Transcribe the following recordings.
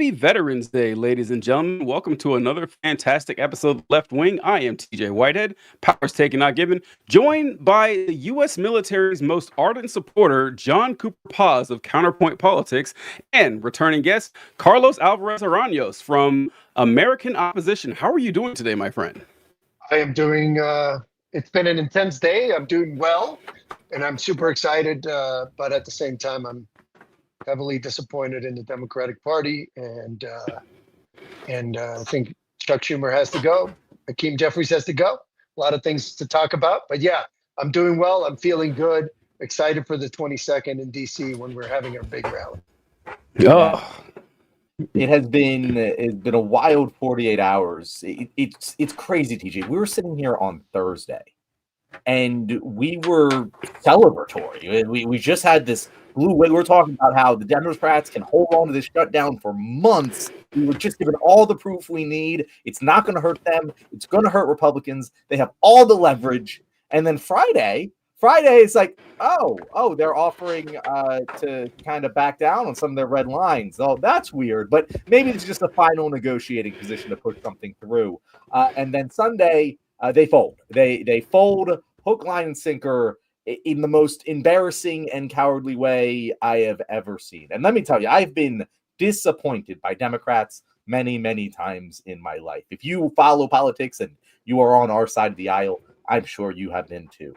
Happy Veterans Day, ladies and gentlemen. Welcome to another fantastic episode of Left Wing. I am TJ Whitehead, powers taken, not given, joined by the U.S. military's most ardent supporter, John Cooper Paz of Counterpoint Politics, and returning guest, Carlos Alvarez Araños from American Opposition. How are you doing today, my friend? I am doing, it's been an intense day. I'm doing well, and I'm super excited. But at the same time, I'm heavily disappointed in the Democratic Party. And I think Chuck Schumer has to go. Hakeem Jeffries has to go. A lot of things to talk about. But yeah, I'm doing well. I'm feeling good. Excited for the 22nd in D.C. when we're having our big rally. Oh, It's been a wild 48 hours. It's crazy, TJ. We were sitting here on Thursday, and we were celebratory. We just had this blue wave. We were talking about how the Democrats can hold on to this shutdown for months. We were just given all the proof we need. It's not going to hurt them. It's going to hurt Republicans. They have all the leverage. And then Friday, it's like, oh, they're offering to kind of back down on some of their red lines. Oh, that's weird. But maybe it's just a final negotiating position to push something through. And then Sunday, they fold. They fold hook, line, and sinker in the most embarrassing and cowardly way I have ever seen. And let me tell you, I've been disappointed by Democrats many, many times in my life. If you follow politics and you are on our side of the aisle, I'm sure you have been too.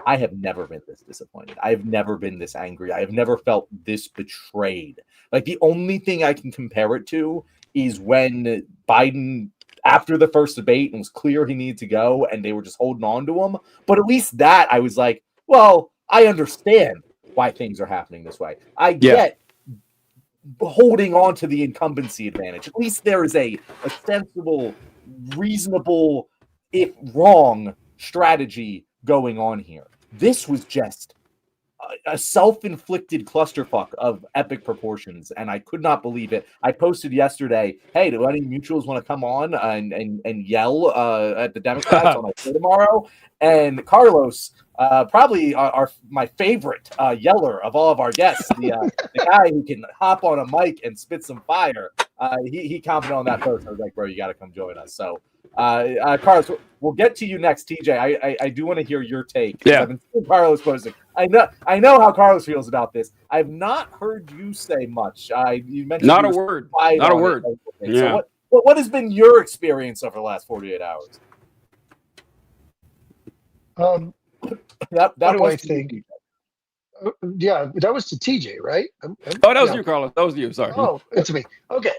I have never been this disappointed. I have never been this angry. I have never felt this betrayed. Like, the only thing I can compare it to is when Biden, after the first debate, and was clear he needed to go, and they were just holding on to him. But at least that, I was like, well, I understand why things are happening this way. I get holding on to the incumbency advantage. At least there is a sensible, reasonable, if wrong, strategy going on here. This was just a self-inflicted clusterfuck of epic proportions, and I could not believe it. I posted yesterday, hey, do any mutuals want to come on and yell at the Democrats on my show tomorrow? And Carlos, probably my favorite yeller of all of our guests, the guy who can hop on a mic and spit some fire, he commented on that post. I was like, bro, you got to come join us. So Carlos, we'll get to you next, TJ. I do want to hear your take. Yeah. I've been seeing Carlos posting. I know how Carlos feels about this. I've not heard you say much. You mentioned not a word. Not a word. Yeah. So what has been your experience over the last 48 hours? What do I think? Yeah, that was to TJ, right? Oh, that was you, Carlos. That was you. Sorry. Oh, it's me. Okay.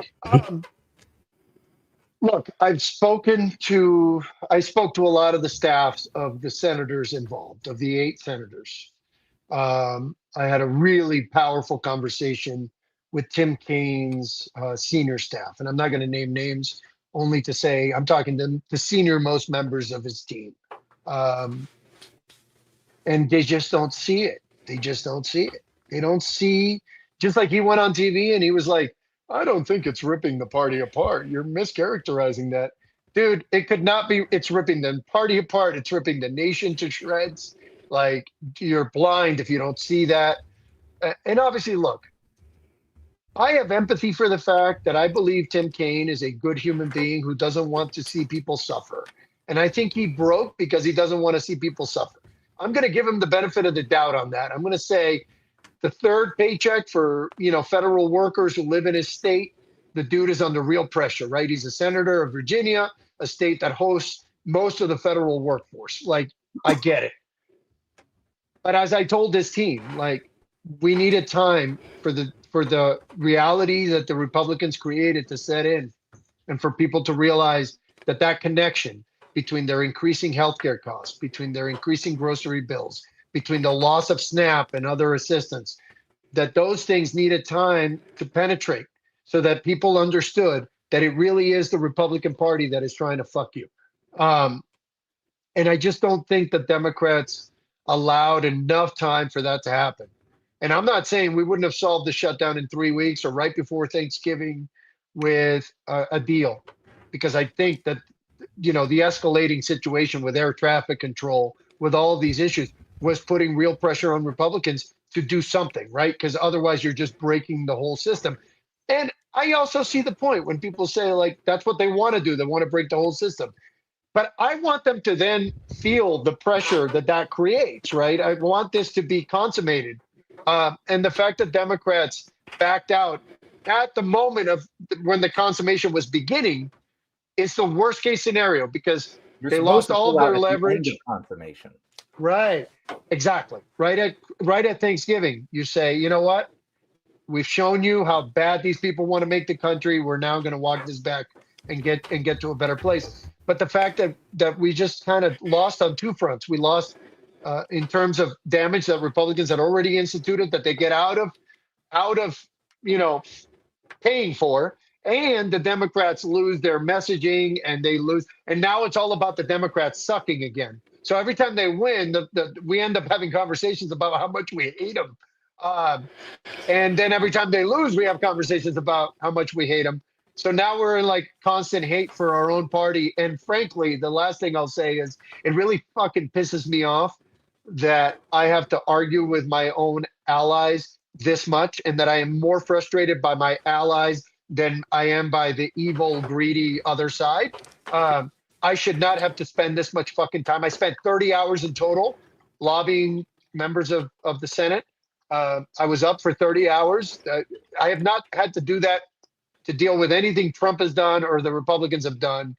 Look, I spoke to a lot of the staffs of the senators involved, of the 8 senators. I had a really powerful conversation with Tim Kaine's senior staff, and I'm not going to name names, only to say I'm talking to the senior most members of his team. And they just don't see it. They just don't see it. They don't see, just like he went on TV and he was like, I don't think it's ripping the party apart. You're mischaracterizing that. Dude, it could not be, it's ripping the party apart. It's ripping the nation to shreds. Like, you're blind if you don't see that. And obviously, look, I have empathy for the fact that I believe Tim Kaine is a good human being who doesn't want to see people suffer. And I think he broke because he doesn't want to see people suffer. I'm going to give him the benefit of the doubt on that. I'm going to say the third paycheck for, federal workers who live in his state, the dude is under real pressure, right? He's a senator of Virginia, a state that hosts most of the federal workforce. Like, I get it. But as I told this team, like, we needed time for the reality that the Republicans created to set in, and for people to realize that connection between their increasing healthcare costs, between their increasing grocery bills, between the loss of SNAP and other assistance, that those things needed time to penetrate so that people understood that it really is the Republican Party that is trying to fuck you. And I just don't think the Democrats allowed enough time for that to happen. And I'm not saying we wouldn't have solved the shutdown in 3 weeks or right before Thanksgiving with a deal, because I think that, the escalating situation with air traffic control, with all of these issues, was putting real pressure on Republicans to do something, right? Because otherwise you're just breaking the whole system. And I also see the point when people say, like, that's what they want to do. They want to break the whole system. But I want them to then feel the pressure that that creates, right? I want this to be consummated. And the fact that Democrats backed out at the moment of when the consummation was beginning is the worst case scenario because You're they supposed lost to all pull of out their at the end of leverage. confirmation. Right. Exactly. Right at Thanksgiving, you say, you know what? We've shown you how bad these people want to make the country. We're now going to walk this back and get to a better place. But the fact that we just kind of lost on two fronts. We lost in terms of damage that Republicans had already instituted that they get out of you know paying for, and the Democrats lose their messaging and they lose, and now it's all about the Democrats sucking again. So every time they win, we end up having conversations about how much we hate them. And then every time they lose, we have conversations about how much we hate them. So now we're in like constant hate for our own party. And frankly, the last thing I'll say is it really fucking pisses me off that I have to argue with my own allies this much and that I am more frustrated by my allies than I am by the evil, greedy other side. Um, I should not have to spend this much fucking time. I spent 30 hours in total lobbying members of the Senate. I was up for 30 hours. I have not had to do that to deal with anything Trump has done or the Republicans have done.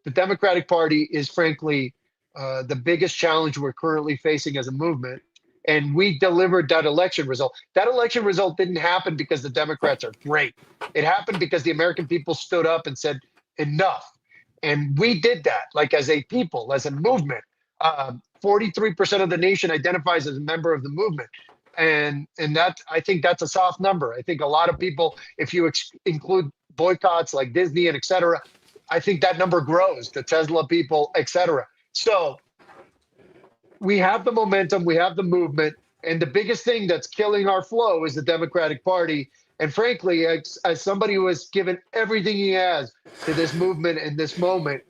The Democratic Party is frankly the biggest challenge we're currently facing as a movement. And we delivered that election result. That election result didn't happen because the Democrats are great. It happened because the American people stood up and said, enough. And we did that, like as a people, as a movement. 43% of the nation identifies as a member of the movement. And that, I think that's a soft number. I think a lot of people, if you include boycotts like Disney and et cetera, I think that number grows, the Tesla people, et cetera. So we have the momentum, we have the movement, and the biggest thing that's killing our flow is the Democratic Party. And frankly, as somebody who has given everything he has to this movement and this moment,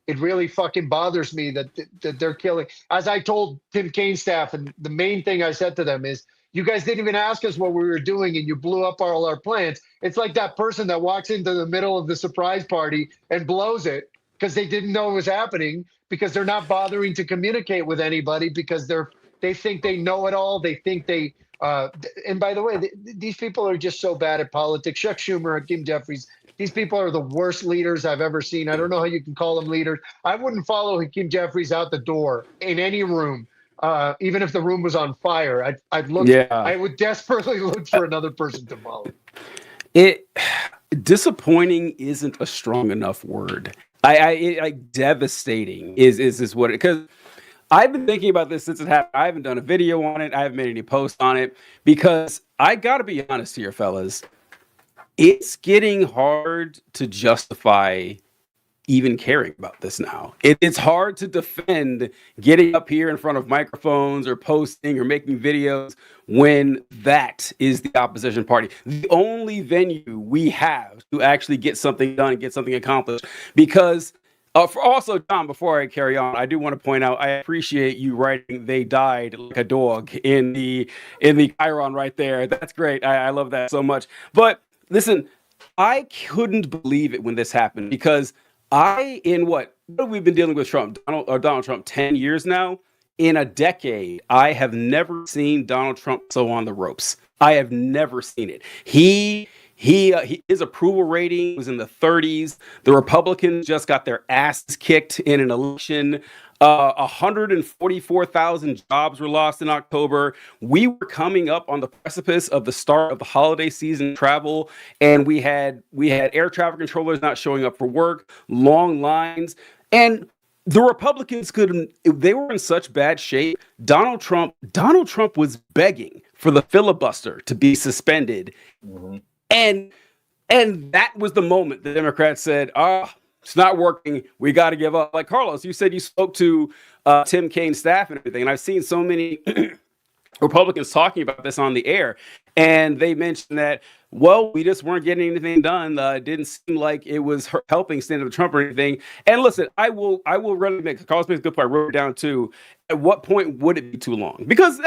it really fucking bothers me that they're killing. As I told Tim Kaine staff, and the main thing I said to them is, you guys didn't even ask us what we were doing, and you blew up all our plans. It's like that person that walks into the middle of the surprise party and blows it because they didn't know it was happening, because they're not bothering to communicate with anybody because they think they know it all. They think they and by the way, these people are just so bad at politics. Chuck Schumer, Hakeem Jeffries, these people are the worst leaders I've ever seen. I don't know how you can call them leaders. I wouldn't follow Hakeem Jeffries out the door in any room, even if the room was on fire. I'd look. Yeah. I would desperately look for another person to follow. Disappointing isn't a strong enough word. Devastating is what it, because I've been thinking about this since it happened. I haven't done a video on it. I haven't made any posts on it because I got to be honest here, fellas. It's getting hard to justify even caring about this now. It's hard to defend getting up here in front of microphones or posting or making videos when that is the opposition party. The only venue we have to actually get something done and get something accomplished. Because for also, John, before I carry on, I do want to point out, I appreciate you writing "they died like a dog" in the chyron right there. That's great. I love that so much. But listen, I couldn't believe it when this happened because what have we been dealing with Donald Trump 10 years now? In a decade, I have never seen Donald Trump so on the ropes. I have never seen it. His approval rating was in the 30s. The Republicans just got their asses kicked in an election. 144,000 jobs were lost in October. We were coming up on the precipice of the start of the holiday season travel, and we had air traffic controllers not showing up for work, long lines, and the Republicans they were in such bad shape. Donald Trump was begging for the filibuster to be suspended. Mm-hmm. And that was the moment the Democrats said, it's not working. We got to give up. Like Carlos, you said you spoke to Tim Kaine's staff and everything. And I've seen so many Republicans talking about this on the air. And they mentioned that, well, we just weren't getting anything done. It didn't seem like it was helping stand up to Trump or anything. And listen, I will really make Carlos makes a good point. I wrote it down too. at what point would it be too long? Because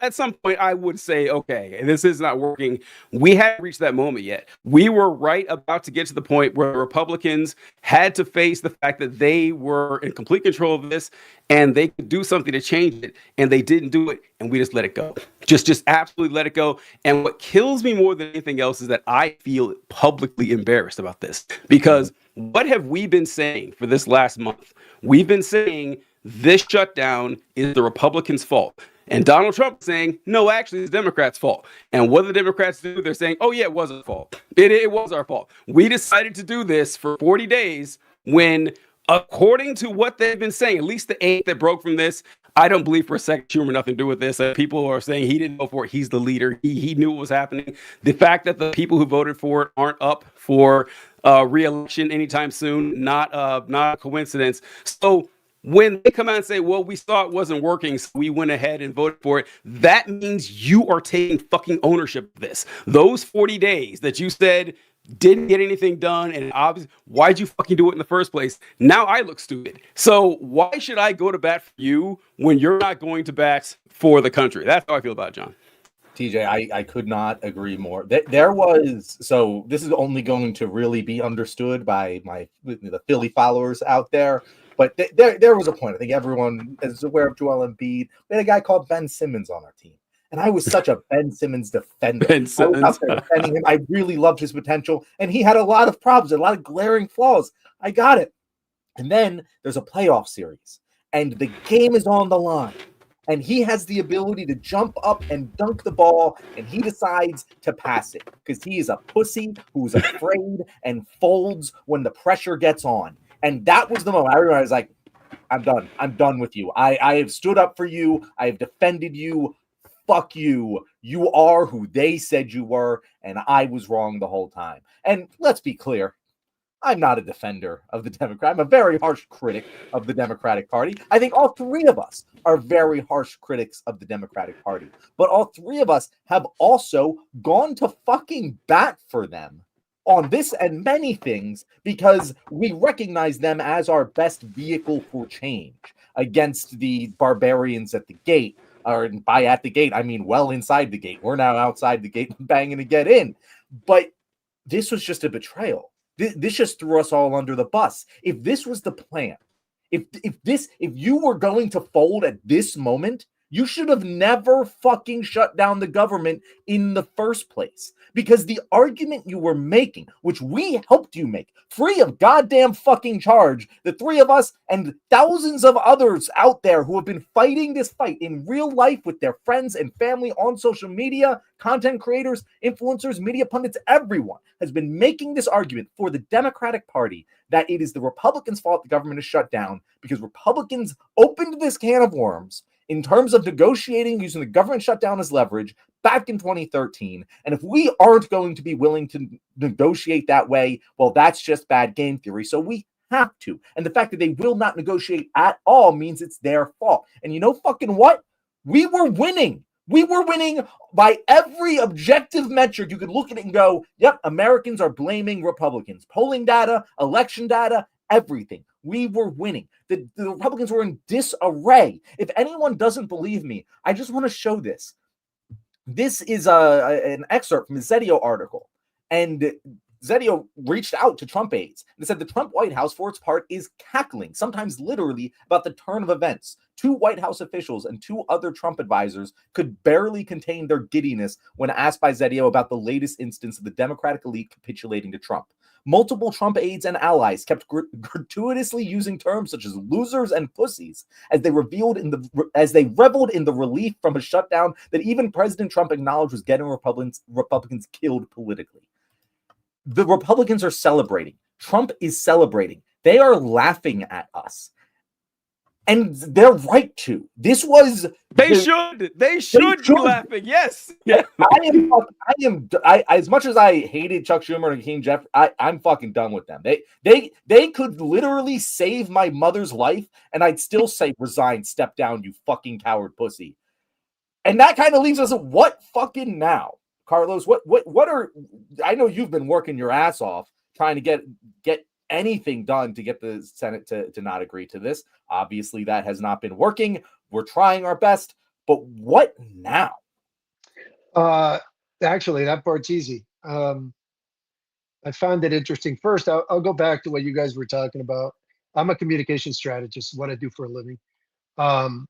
at some point I would say, okay, this is not working. We hadn't reached that moment yet. We were right about to get to the point where the Republicans had to face the fact that they were in complete control of this and they could do something to change it, and they didn't do it, and we just let it go. Just absolutely let it go. And what kills me more than anything else is that I feel publicly embarrassed about this, because what have we been saying for this last month? We've been saying this shutdown is the Republicans' fault. And Donald Trump is saying, no, actually, it's the Democrats' fault. And what do the Democrats do? They're saying, oh, yeah, it was our fault. It was our fault. We decided to do this for 40 days when, according to what they've been saying, at least the 8 that broke from this, I don't believe for a second Schumer nothing to do with this. People are saying he didn't vote for it. He's the leader. He knew what was happening. The fact that the people who voted for it aren't up for re-election anytime soon, not a coincidence. So when they come out and say, well, we saw it wasn't working, so we went ahead and voted for it, that means you are taking fucking ownership of this. Those 40 days that you said didn't get anything done, and obviously, why'd you fucking do it in the first place? Now I look stupid. So why should I go to bat for you when you're not going to bat for the country? That's how I feel about it, John. TJ, I could not agree more. There was, so this is only going to really be understood by the Philly followers out there. But there was a point. I think everyone is aware of Joel Embiid. We had a guy called Ben Simmons on our team. And I was such a Ben Simmons defender. Ben Simmons. I was out there defending him. I really loved his potential. And he had a lot of problems, a lot of glaring flaws. I got it. And then there's a playoff series. And the game is on the line. And he has the ability to jump up and dunk the ball. And he decides to pass it. Because he is a pussy who's afraid and folds when the pressure gets on. And that was the moment I remember I was like, I'm done. I'm done with you. I have stood up for you. I have defended you. Fuck you. You are who they said you were, and I was wrong the whole time. And let's be clear, I'm not a defender of the Democrat. I'm a very harsh critic of the Democratic Party. I think all 3 of us are very harsh critics of the Democratic Party. But all 3 of us have also gone to fucking bat for them on this and many things because we recognize them as our best vehicle for change against the barbarians at the gate. Or by at the gate, I mean well inside the gate. We're now outside the gate banging to get in. But this was just a betrayal. This just threw us all under the bus. If this was the plan, if you were going to fold at this moment, you should have never fucking shut down the government in the first place. Because the argument you were making, which we helped you make, free of goddamn fucking charge, the 3 of us and thousands of others out there who have been fighting this fight in real life with their friends and family on social media, content creators, influencers, media pundits, everyone has been making this argument for the Democratic Party that it is the Republicans' fault the government is shut down because Republicans opened this can of worms in terms of negotiating using the government shutdown as leverage back in 2013. And if we aren't going to be willing to negotiate that way, well, that's just bad game theory. So we have to. And the fact that they will not negotiate at all means it's their fault. And you know fucking what? We were winning. We were winning by every objective metric. You could look at it and go, yep, Americans are blaming Republicans. Polling data, election data, everything. We were winning. The Republicans were in disarray. If anyone doesn't believe me, I just want to show this. This is an excerpt from a Zedio article. And Zedio reached out to Trump aides and said the Trump White House, for its part, is cackling, sometimes literally, about the turn of events. 2 White House officials and 2 other Trump advisors could barely contain their giddiness when asked by Zedio about the latest instance of the Democratic elite capitulating to Trump. Multiple Trump aides and allies kept gratuitously using terms such as losers and pussies as they reveled in the relief from a shutdown that even President Trump acknowledged was getting Republicans killed politically. The Republicans are celebrating. Trump is celebrating. They are laughing at us. And they're right to. This was They should be laughing. Yes. Yeah. I as much as I hated Chuck Schumer and Hakeem Jeffries, I'm fucking done with them. They could literally save my mother's life, and I'd still say resign, step down, you fucking coward pussy. And that kind of leaves us at what fucking now, Carlos? What are, I know you've been working your ass off trying to get anything done to get the Senate to not agree to this. Obviously, that has not been working. we're trying our best, but what now? Actually, that part's easy. I found it interesting. First, I'll go back to what you guys were talking about. I'm a communication strategist, what I do for a living. Um,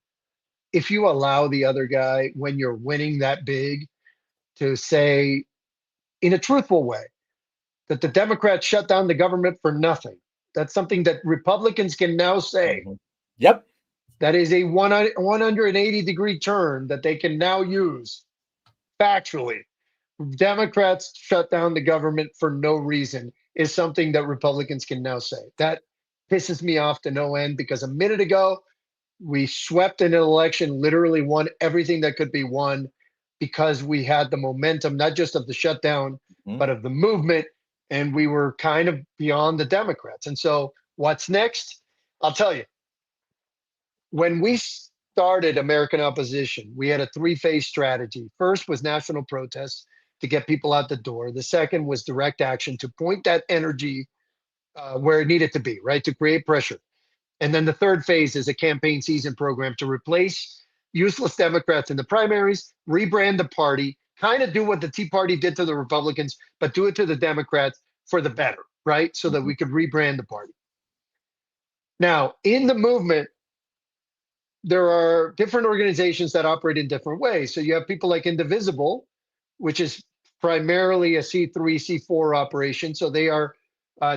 if you allow the other guy when you're winning that big to say in a truthful way that the Democrats shut down the government for nothing, that's something that Republicans can now say. Mhm. Yep. That is a 180-degree turn that they can now use factually. Democrats shut down the government for no reason is something that Republicans can now say. That pisses me off to no end because a minute ago, we swept in an election, literally won everything that could be won because we had the momentum, not just of the shutdown, Mhm. but of the movement. And we were kind of beyond the Democrats. And so, what's next? I'll tell you. When we started American Opposition, we had a three-phase strategy. First was national protests to get people out the door. The second was direct action to point that energy where it needed to be, right? To create pressure. And then the third phase is a campaign season program to replace useless Democrats in the primaries, rebrand the party, kind of do what the Tea Party did to the Republicans, but do it to the Democrats for the better, right? So that we could rebrand the party. Now, in the movement, there are different organizations that operate in different ways. So you have people like Indivisible, which is primarily a C3, C4 operation. So they are,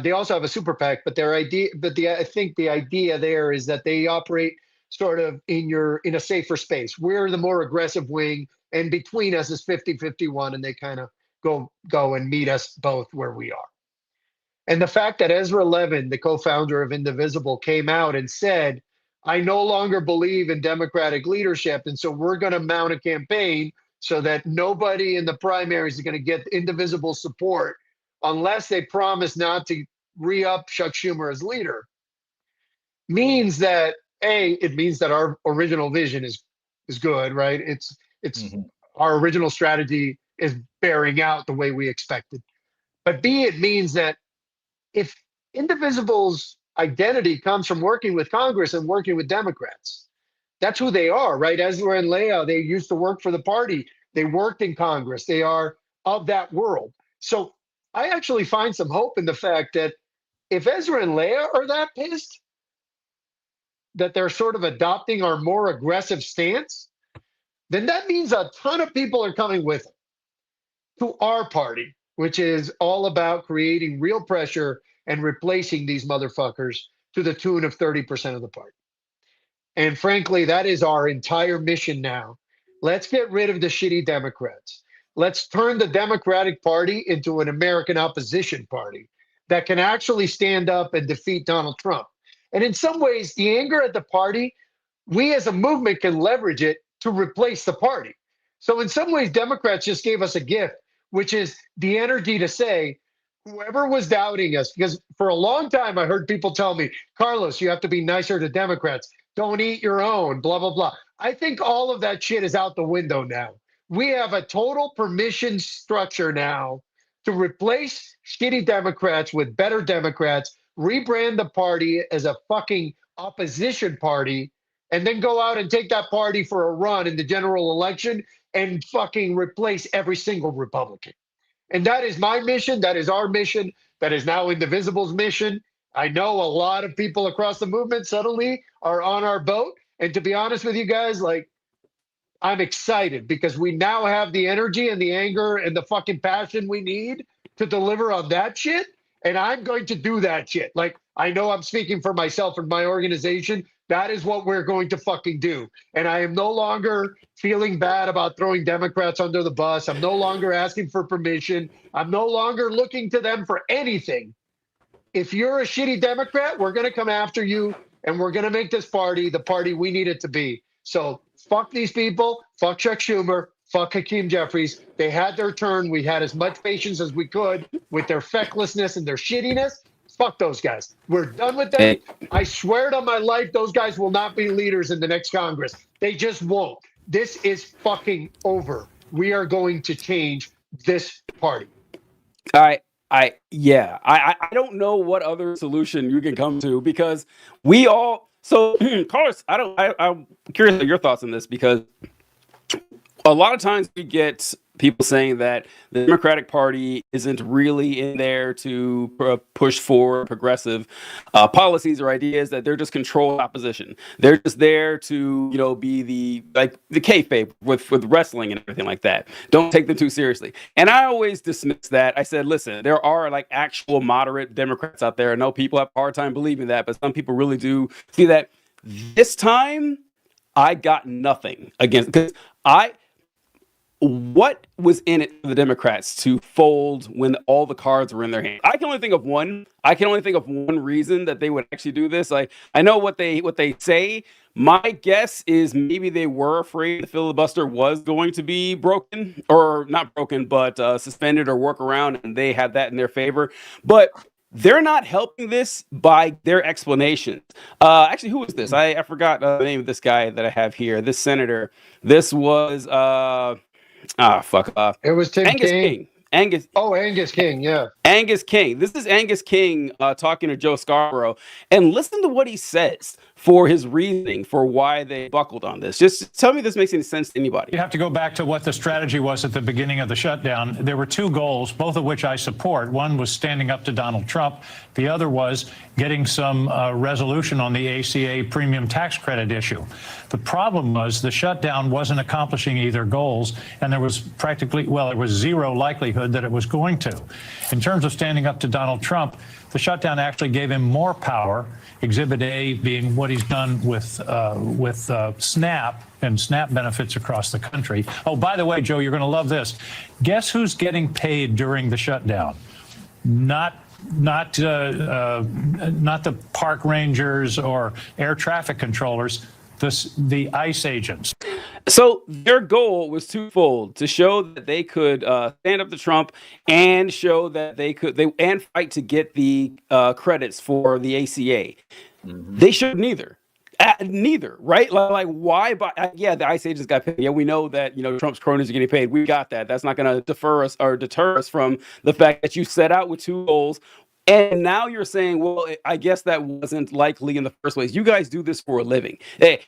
they also have a super PAC, but their idea, I think the idea there is that they operate sort of in a safer space. We're the more aggressive wing, and between us is 50-51, and they kind of go and meet us both where we are. And the fact that Ezra Levin, the co-founder of Indivisible, came out and said, I no longer believe in Democratic leadership, and so we're going to mount a campaign so that nobody in the primaries is going to get Indivisible support unless they promise not to re-up Chuck Schumer as leader, means that it means that our original vision is good, right? It's our original strategy is bearing out the way we expected. But B, it means that if Indivisible's identity comes from working with Congress and working with Democrats, that's who they are, right? Ezra and Leah, they used to work for the party. They worked in Congress. They are of that world. So I actually find some hope in the fact that if Ezra and Leah are that pissed that they're sort of adopting our more aggressive stance, then that means a ton of people are coming with them to our party, which is all about creating real pressure and replacing these motherfuckers to the tune of 30% of the party. And frankly, that is our entire mission now. Let's get rid of the shitty Democrats. Let's turn the Democratic Party into an American opposition party that can actually stand up and defeat Donald Trump. And in some ways, the anger at the party, we as a movement can leverage it to replace the party. So in some ways, Democrats just gave us a gift, which is the energy to say, whoever was doubting us, because for a long time I heard people tell me, Carlos, you have to be nicer to Democrats. Don't eat your own, blah, blah, blah. I think all of that shit is out the window now. We have a total permission structure now to replace shitty Democrats with better Democrats, rebrand the party as a fucking opposition party, and then go out and take that party for a run in the general election and fucking replace every single Republican. And that is my mission. That is our mission. That is now Indivisible's mission. I know a lot of people across the movement suddenly are on our boat. And to be honest with you guys, like, I'm excited because we now have the energy and the anger and the fucking passion we need to deliver on that shit. And I'm going to do that shit. Like, I know I'm speaking for myself and my organization. That is what we're going to fucking do. And I am no longer feeling bad about throwing Democrats under the bus. I'm no longer asking for permission. I'm no longer looking to them for anything. If you're a shitty Democrat, we're going to come after you and we're going to make this party the party we need it to be. So fuck these people. Fuck Chuck Schumer. Fuck Hakeem Jeffries. They had their turn. We had as much patience as we could with their fecklessness and their shittiness. Fuck those guys. We're done with them. Hey. I swear to my life, those guys will not be leaders in the next Congress. They just won't. This is fucking over. We are going to change this party. I don't know what other solution you can come to because we all So, Carlos, I'm curious of your thoughts on this because a lot of times we get people saying that the Democratic Party isn't really in there to push forward progressive policies or ideas; that they're just controlled opposition. They're just there to, be the kayfabe with wrestling and everything like that. Don't take them too seriously. And I always dismiss that. I said, listen, there are like actual moderate Democrats out there. I know people have a hard time believing that, but some people really do see that. This time, I got nothing against because what was in it for the Democrats to fold when all the cards were in their hand? I can only think of one. I can only think of one reason that they would actually do this. I know what they say. My guess is maybe they were afraid the filibuster was going to be broken, or not broken, but suspended or work around, and they had that in their favor. But they're not helping this by their explanations. Actually, who is this? I forgot the name of this guy that I have here. This senator. This was It was Tim Angus Kaine. King. Angus King, yeah. Angus King. This is Angus King talking to Joe Scarborough, and listen to what he says for his reasoning for why they buckled on this. Just tell me if this makes any sense to anybody. You have to go back to what the strategy was at the beginning of the shutdown. There were two goals, both of which I support. One was standing up to Donald Trump. The other was getting some resolution on the ACA premium tax credit issue. The problem was the shutdown wasn't accomplishing either goals, and there was there was zero likelihood that it was going to. In terms of standing up to Donald Trump, the shutdown actually gave him more power. Exhibit A being what he's done with SNAP and SNAP benefits across the country. Oh, by the way, Joe, you're going to love this. Guess who's getting paid during the shutdown? Not the park rangers or air traffic controllers. The ICE agents. So their goal was twofold: to show that they could stand up to Trump and show that they fight to get the credits for the ACA. Mm-hmm. They showed neither. Neither, right? Like why? The ICE agents got paid. Yeah, we know that Trump's cronies are getting paid. We got that. That's not going to deter us from the fact that you set out with two goals. And now you're saying, well, I guess that wasn't likely in the first place. You guys do this for a living.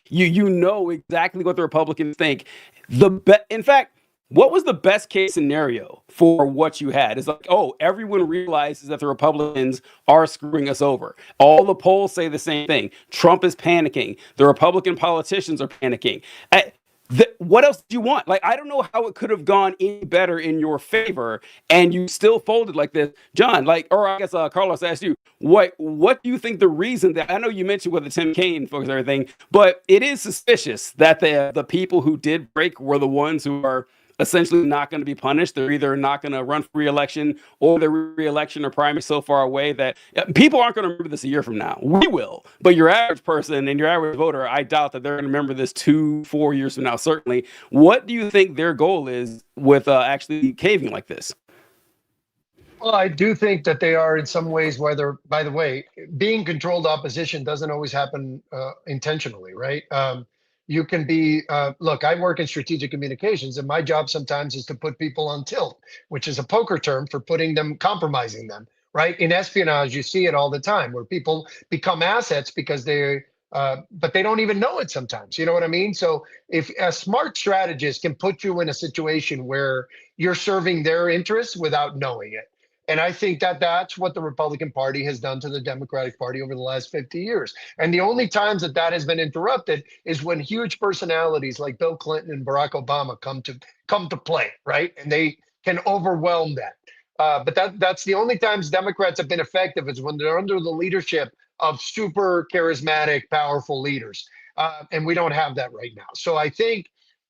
You know exactly what the Republicans think. In fact, what was the best case scenario for what you had? It's like, oh, everyone realizes that the Republicans are screwing us over. All the polls say the same thing. Trump is panicking. The Republican politicians are panicking. What else do you want? Like, I don't know how it could have gone any better in your favor, and you still folded like this, John. Or I guess Carlos asked you, what do you think the reason that? I know you mentioned with the Tim Kaine folks and everything, but it is suspicious that the people who did break were the ones who are essentially not going to be punished. They're either not going to run for re-election, or their re-election or primary so far away that people aren't going to remember this a year from now. We will, but your average person and your average voter, I doubt that they're going to remember this 2-4 years from now. Certainly. What do you think their goal is with actually caving like this? Well, I do think that they are in some ways, whether, by the way, being controlled opposition doesn't always happen intentionally, right? You can be, look, I work in strategic communications, and my job sometimes is to put people on tilt, which is a poker term for compromising them, right? In espionage, you see it all the time where people become assets because but they don't even know it sometimes. You know what I mean? So if a smart strategist can put you in a situation where you're serving their interests without knowing it. And I think that that's what the Republican Party has done to the Democratic Party over the last 50 years. And the only times that has been interrupted is when huge personalities like Bill Clinton and Barack Obama come to play, right? And they can overwhelm that. But that's the only times Democrats have been effective, is when they're under the leadership of super charismatic, powerful leaders. And we don't have that right now. So I think,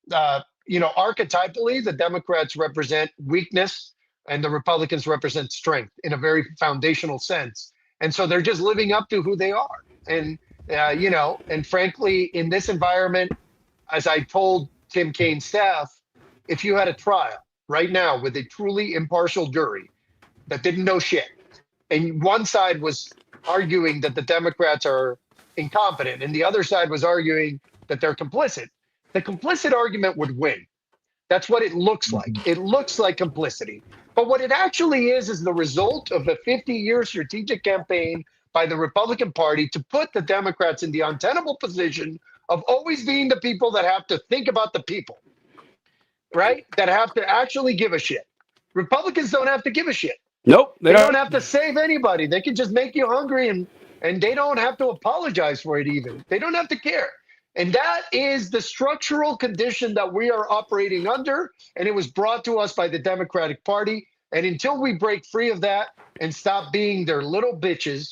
archetypally, the Democrats represent weakness, and the Republicans represent strength in a very foundational sense. And so they're just living up to who they are. And, and frankly, in this environment, as I told Tim Kaine's staff, if you had a trial right now with a truly impartial jury that didn't know shit, and one side was arguing that the Democrats are incompetent and the other side was arguing that they're complicit, the complicit argument would win. That's what it looks like. It looks like complicity. But what it actually is the result of a 50-year strategic campaign by the Republican Party to put the Democrats in the untenable position of always being the people that have to think about the people, right? That have to actually give a shit. Republicans don't have to give a shit. Nope, They don't have to save anybody. They can just make you hungry, and they don't have to apologize for it even. They don't have to care. And that is the structural condition that we are operating under, and it was brought to us by the Democratic Party. And until we break free of that and stop being their little bitches,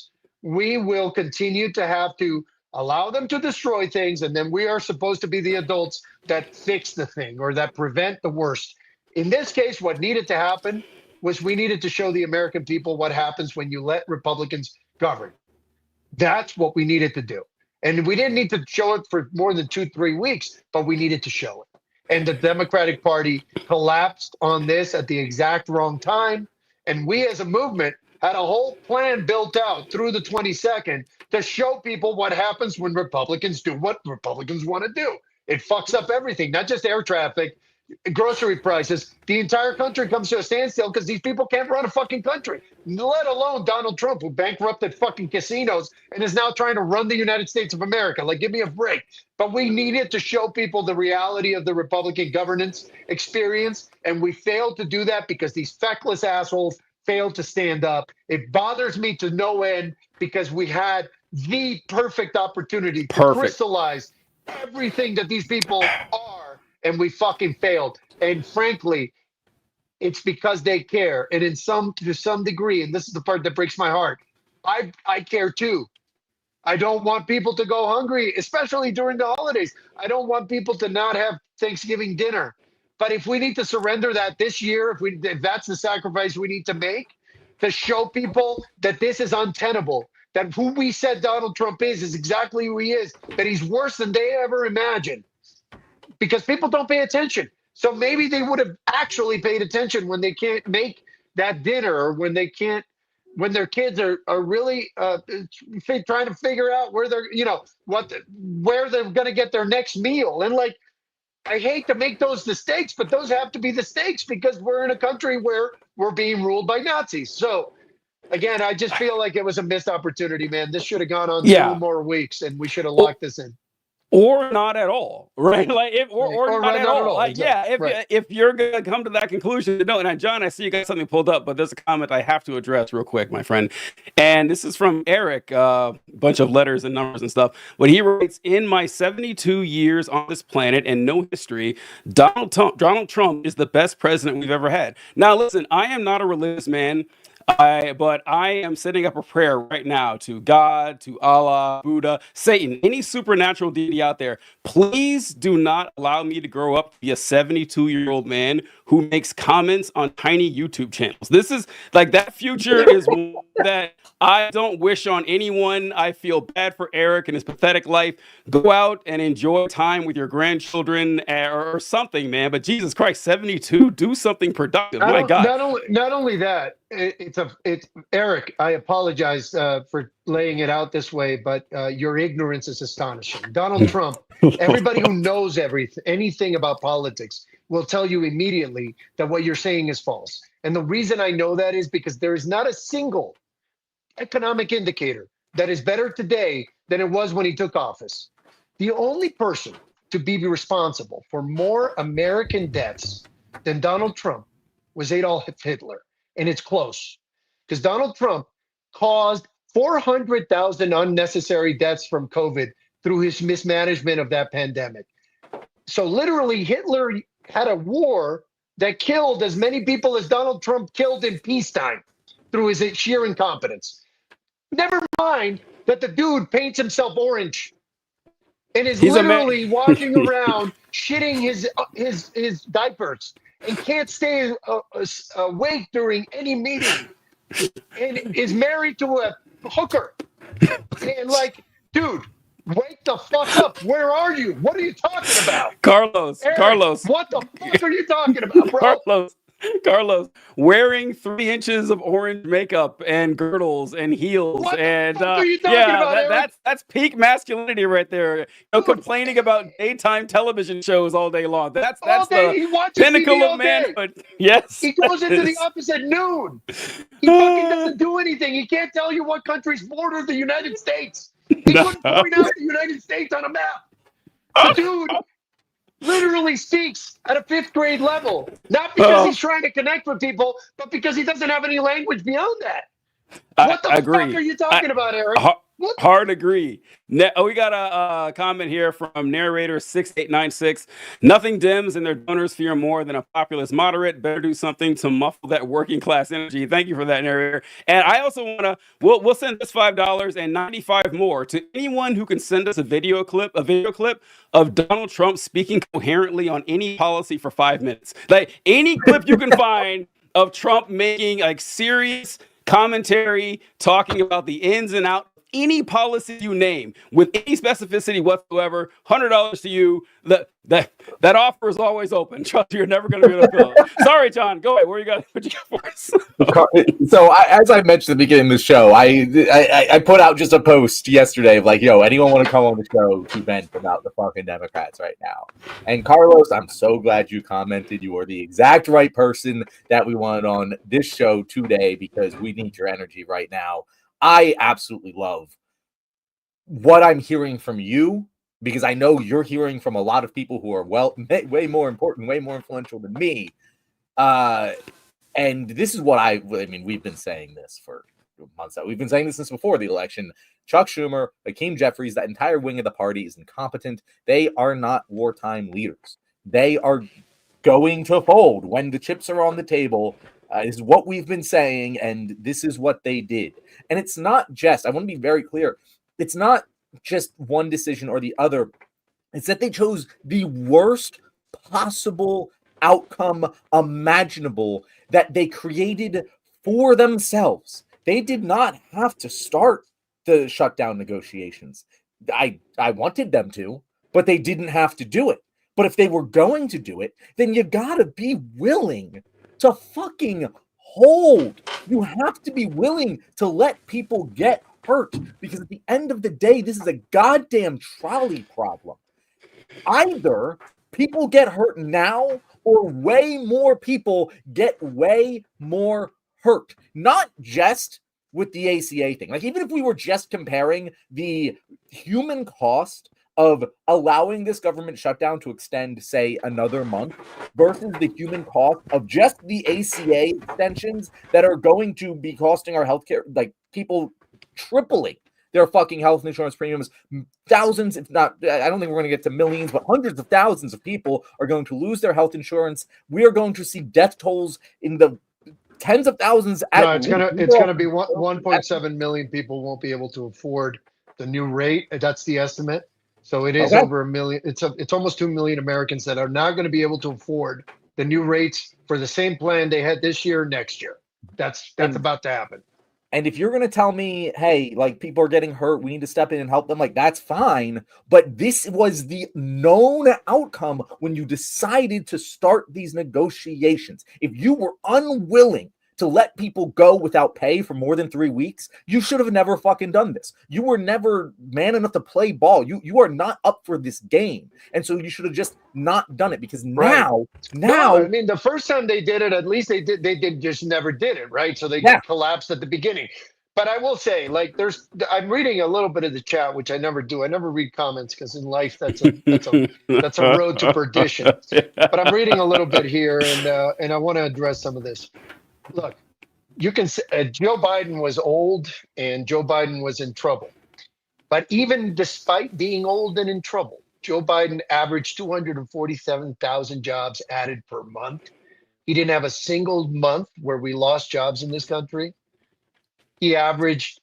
we will continue to have to allow them to destroy things, and then we are supposed to be the adults that fix the thing or that prevent the worst. In this case, what needed to happen was we needed to show the American people what happens when you let Republicans govern. That's what we needed to do. And we didn't need to show it for more than 2-3 weeks, but we needed to show it. And the Democratic Party collapsed on this at the exact wrong time. And we as a movement had a whole plan built out through the 22nd to show people what happens when Republicans do what Republicans want to do. It fucks up everything, not just air traffic, grocery prices. The entire country comes to a standstill because these people can't run a fucking country, let alone Donald Trump, who bankrupted fucking casinos and is now trying to run the United States of America. Like, give me a break. But we needed to show people the reality of the Republican governance experience, and we failed to do that because these feckless assholes failed to stand up. It bothers me to no end because we had the perfect opportunity to crystallize everything that these people are, and we fucking failed. And frankly, it's because they care. And to some degree, and this is the part that breaks my heart, I care too. I don't want people to go hungry, especially during the holidays. I don't want people to not have Thanksgiving dinner. But if we need to surrender that this year, if that's the sacrifice we need to make to show people that this is untenable, that who we said Donald Trump is exactly who he is, that he's worse than they ever imagined, because people don't pay attention. So maybe they would have actually paid attention when they can't make that dinner, or when their kids are really trying to figure out where they're, where they're going to get their next meal. And like, I hate to make those mistakes, but those have to be the stakes because we're in a country where we're being ruled by Nazis. So again, I just feel like it was a missed opportunity, man. This should have gone on 2 more weeks, and we should have locked this in. Or not at all, right? Like, or not at all. Like, exactly. if you're gonna come to that conclusion, no. And John, I see you got something pulled up, but there's a comment I have to address real quick, my friend. And this is from Eric, bunch of letters and numbers and stuff. But he writes, "In my 72 years on this planet and no history, Donald Trump is the best president we've ever had." Now, listen, I am not a religious man. But I am setting up a prayer right now to God, to Allah, Buddha, Satan, any supernatural deity out there. Please do not allow me to grow up to be a 72-year-old man who makes comments on tiny YouTube channels. This is like, that future is one that I don't wish on anyone. I feel bad for Eric and his pathetic life. Go out and enjoy time with your grandchildren or something, man. But Jesus Christ, 72, do something productive. My God. Not only that, it's Eric, I apologize for laying it out this way, but your ignorance is astonishing. Donald Trump, everybody who knows anything about politics will tell you immediately that what you're saying is false. And the reason I know that is because there is not a single economic indicator that is better today than it was when he took office. The only person to be responsible for more American deaths than Donald Trump was Adolf Hitler. And it's close, because Donald Trump caused 400,000 unnecessary deaths from COVID through his mismanagement of that pandemic. So literally, Hitler had a war that killed as many people as Donald Trump killed in peacetime through his sheer incompetence. Never mind that the dude paints himself orange and is literally walking around shitting his diapers and can't stay awake during any meeting, and is married to a hooker. And like, dude, wake the fuck up. Where are you? What are you talking about? Carlos, Eric, what the fuck are you talking about, bro? Carlos, Carlos wearing 3 inches of orange makeup and girdles and heels. What the And fuck are you talking yeah, about, Eric? that's peak masculinity right there. Complaining about daytime television shows all day long. That's All day, the he watches pinnacle TV of all day. manhood. Yes. He goes into the office at noon. He fucking doesn't do anything. He can't tell you what countries border the United States. He couldn't point out the United States on a map. The dude literally speaks at a 5th grade level, not because he's trying to connect with people, but because he doesn't have any language beyond that. What the I agree. fuck are you talking about, Eric? What? Hard agree. We got a comment here from narrator 6896. Nothing Dems and their donors fear more than a populist moderate. Better do something to muffle that working class energy. Thank you for that, narrator. And I also want to, we'll send this $5 and 95 more to anyone who can send us a video clip of Donald Trump speaking coherently on any policy for 5 minutes. Like any clip you can find of Trump making like serious commentary, talking about the ins and outs of any policy you name with any specificity whatsoever. $100 to you. That offer is always open. Trust me, you're never going to be able to fill it. Sorry, John. Go ahead. What you got for us? So as I mentioned at the beginning of the show, I put out just a post yesterday of like, yo, anyone want to come on the show to vent about the fucking Democrats right now? And Carlos, I'm so glad you commented. You are the exact right person that we wanted on this show today because we need your energy right now. I absolutely love what I'm hearing from you because I know you're hearing from a lot of people who are way more important, way more influential than me. And this is what I mean, we've been saying this for months now. We've been saying this since before the election. Chuck Schumer, Hakeem Jeffries, that entire wing of the party is incompetent. They are not wartime leaders. They are going to fold when the chips are on the table. Is what we've been saying, and this is what they did. And it's not just, I want to be very clear, it's not just one decision or the other. It's that they chose the worst possible outcome imaginable that they created for themselves. They did not have to start the shutdown negotiations. I wanted them to, but they didn't have to do it. But if they were going to do it, then you gotta be willing to fucking hold. You have to be willing to let people get hurt because at the end of the day, this is a goddamn trolley problem. Either people get hurt now or way more people get way more hurt. Not just with the ACA thing. Like even if we were just comparing the human cost of allowing this government shutdown to extend, say, another month versus the human cost of just the ACA extensions that are going to be costing our healthcare, like people tripling their fucking health insurance premiums. Thousands, if not, I don't think we're going to get to millions, but hundreds of thousands of people are going to lose their health insurance. We are going to see death tolls in the tens of thousands. No, it's gonna be 1.7 million people won't be able to afford the new rate. That's the estimate. So it is over 1 million. It's almost 2 million Americans that are not going to be able to afford the new rates for the same plan they had this year, next year. That's about to happen. And if you're going to tell me, hey, like people are getting hurt, we need to step in and help them, like that's fine. But this was the known outcome when you decided to start these negotiations. If you were unwilling to let people go without pay for more than 3 weeks, you should have never fucking done this. You were never man enough to play ball. You are not up for this game. And so you should have just not done it because now, I mean, the first time they did it, at least they just never did it, right? So they collapsed at the beginning. But I will say, like, I'm reading a little bit of the chat, which I never do. I never read comments because in life that's a road to perdition. But I'm reading a little bit here, and I want to address some of this. Look, you can say Joe Biden was old and Joe Biden was in trouble. But even despite being old and in trouble, Joe Biden averaged 247,000 jobs added per month. He didn't have a single month where we lost jobs in this country. He averaged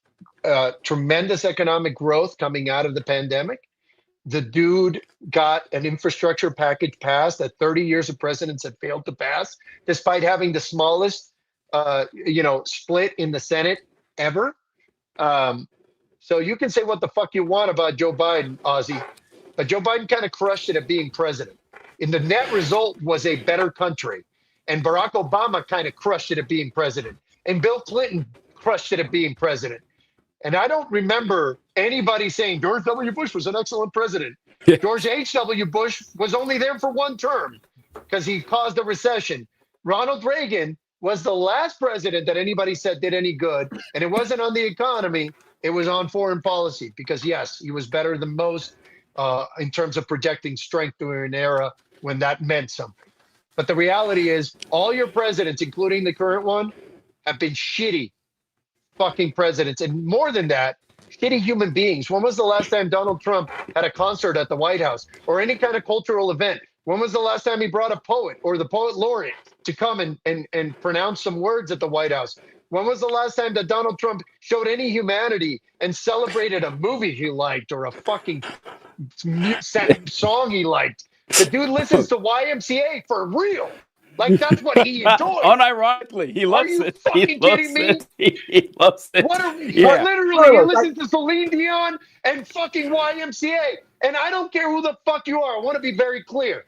tremendous economic growth coming out of the pandemic. The dude got an infrastructure package passed that 30 years of presidents had failed to pass, despite having the smallest split in the Senate ever. So you can say what the fuck you want about Joe Biden, Ozzy, but Joe Biden kind of crushed it at being president. And the net result was a better country. And Barack Obama kind of crushed it at being president. And Bill Clinton crushed it at being president. And I don't remember anybody saying George W. Bush was an excellent president. Yeah. George H.W. Bush was only there for one term because he caused a recession. Ronald Reagan was the last president that anybody said did any good. And it wasn't on the economy. It was on foreign policy because, yes, he was better than most in terms of projecting strength during an era when that meant something. But the reality is all your presidents, including the current one, have been shitty fucking presidents. And more than that, shitty human beings. When was the last time Donald Trump had a concert at the White House or any kind of cultural event? When was the last time he brought a poet or the poet laureate to come and pronounce some words at the White House? When was the last time that Donald Trump showed any humanity and celebrated a movie he liked or a fucking song he liked? The dude listens to YMCA for real. Like, that's what he enjoys. Unironically, he loves it. Fucking kidding me? He loves it. What are we? Yeah. Literally, he listens to Celine Dion and fucking YMCA. And I don't care who the fuck you are. I want to be very clear.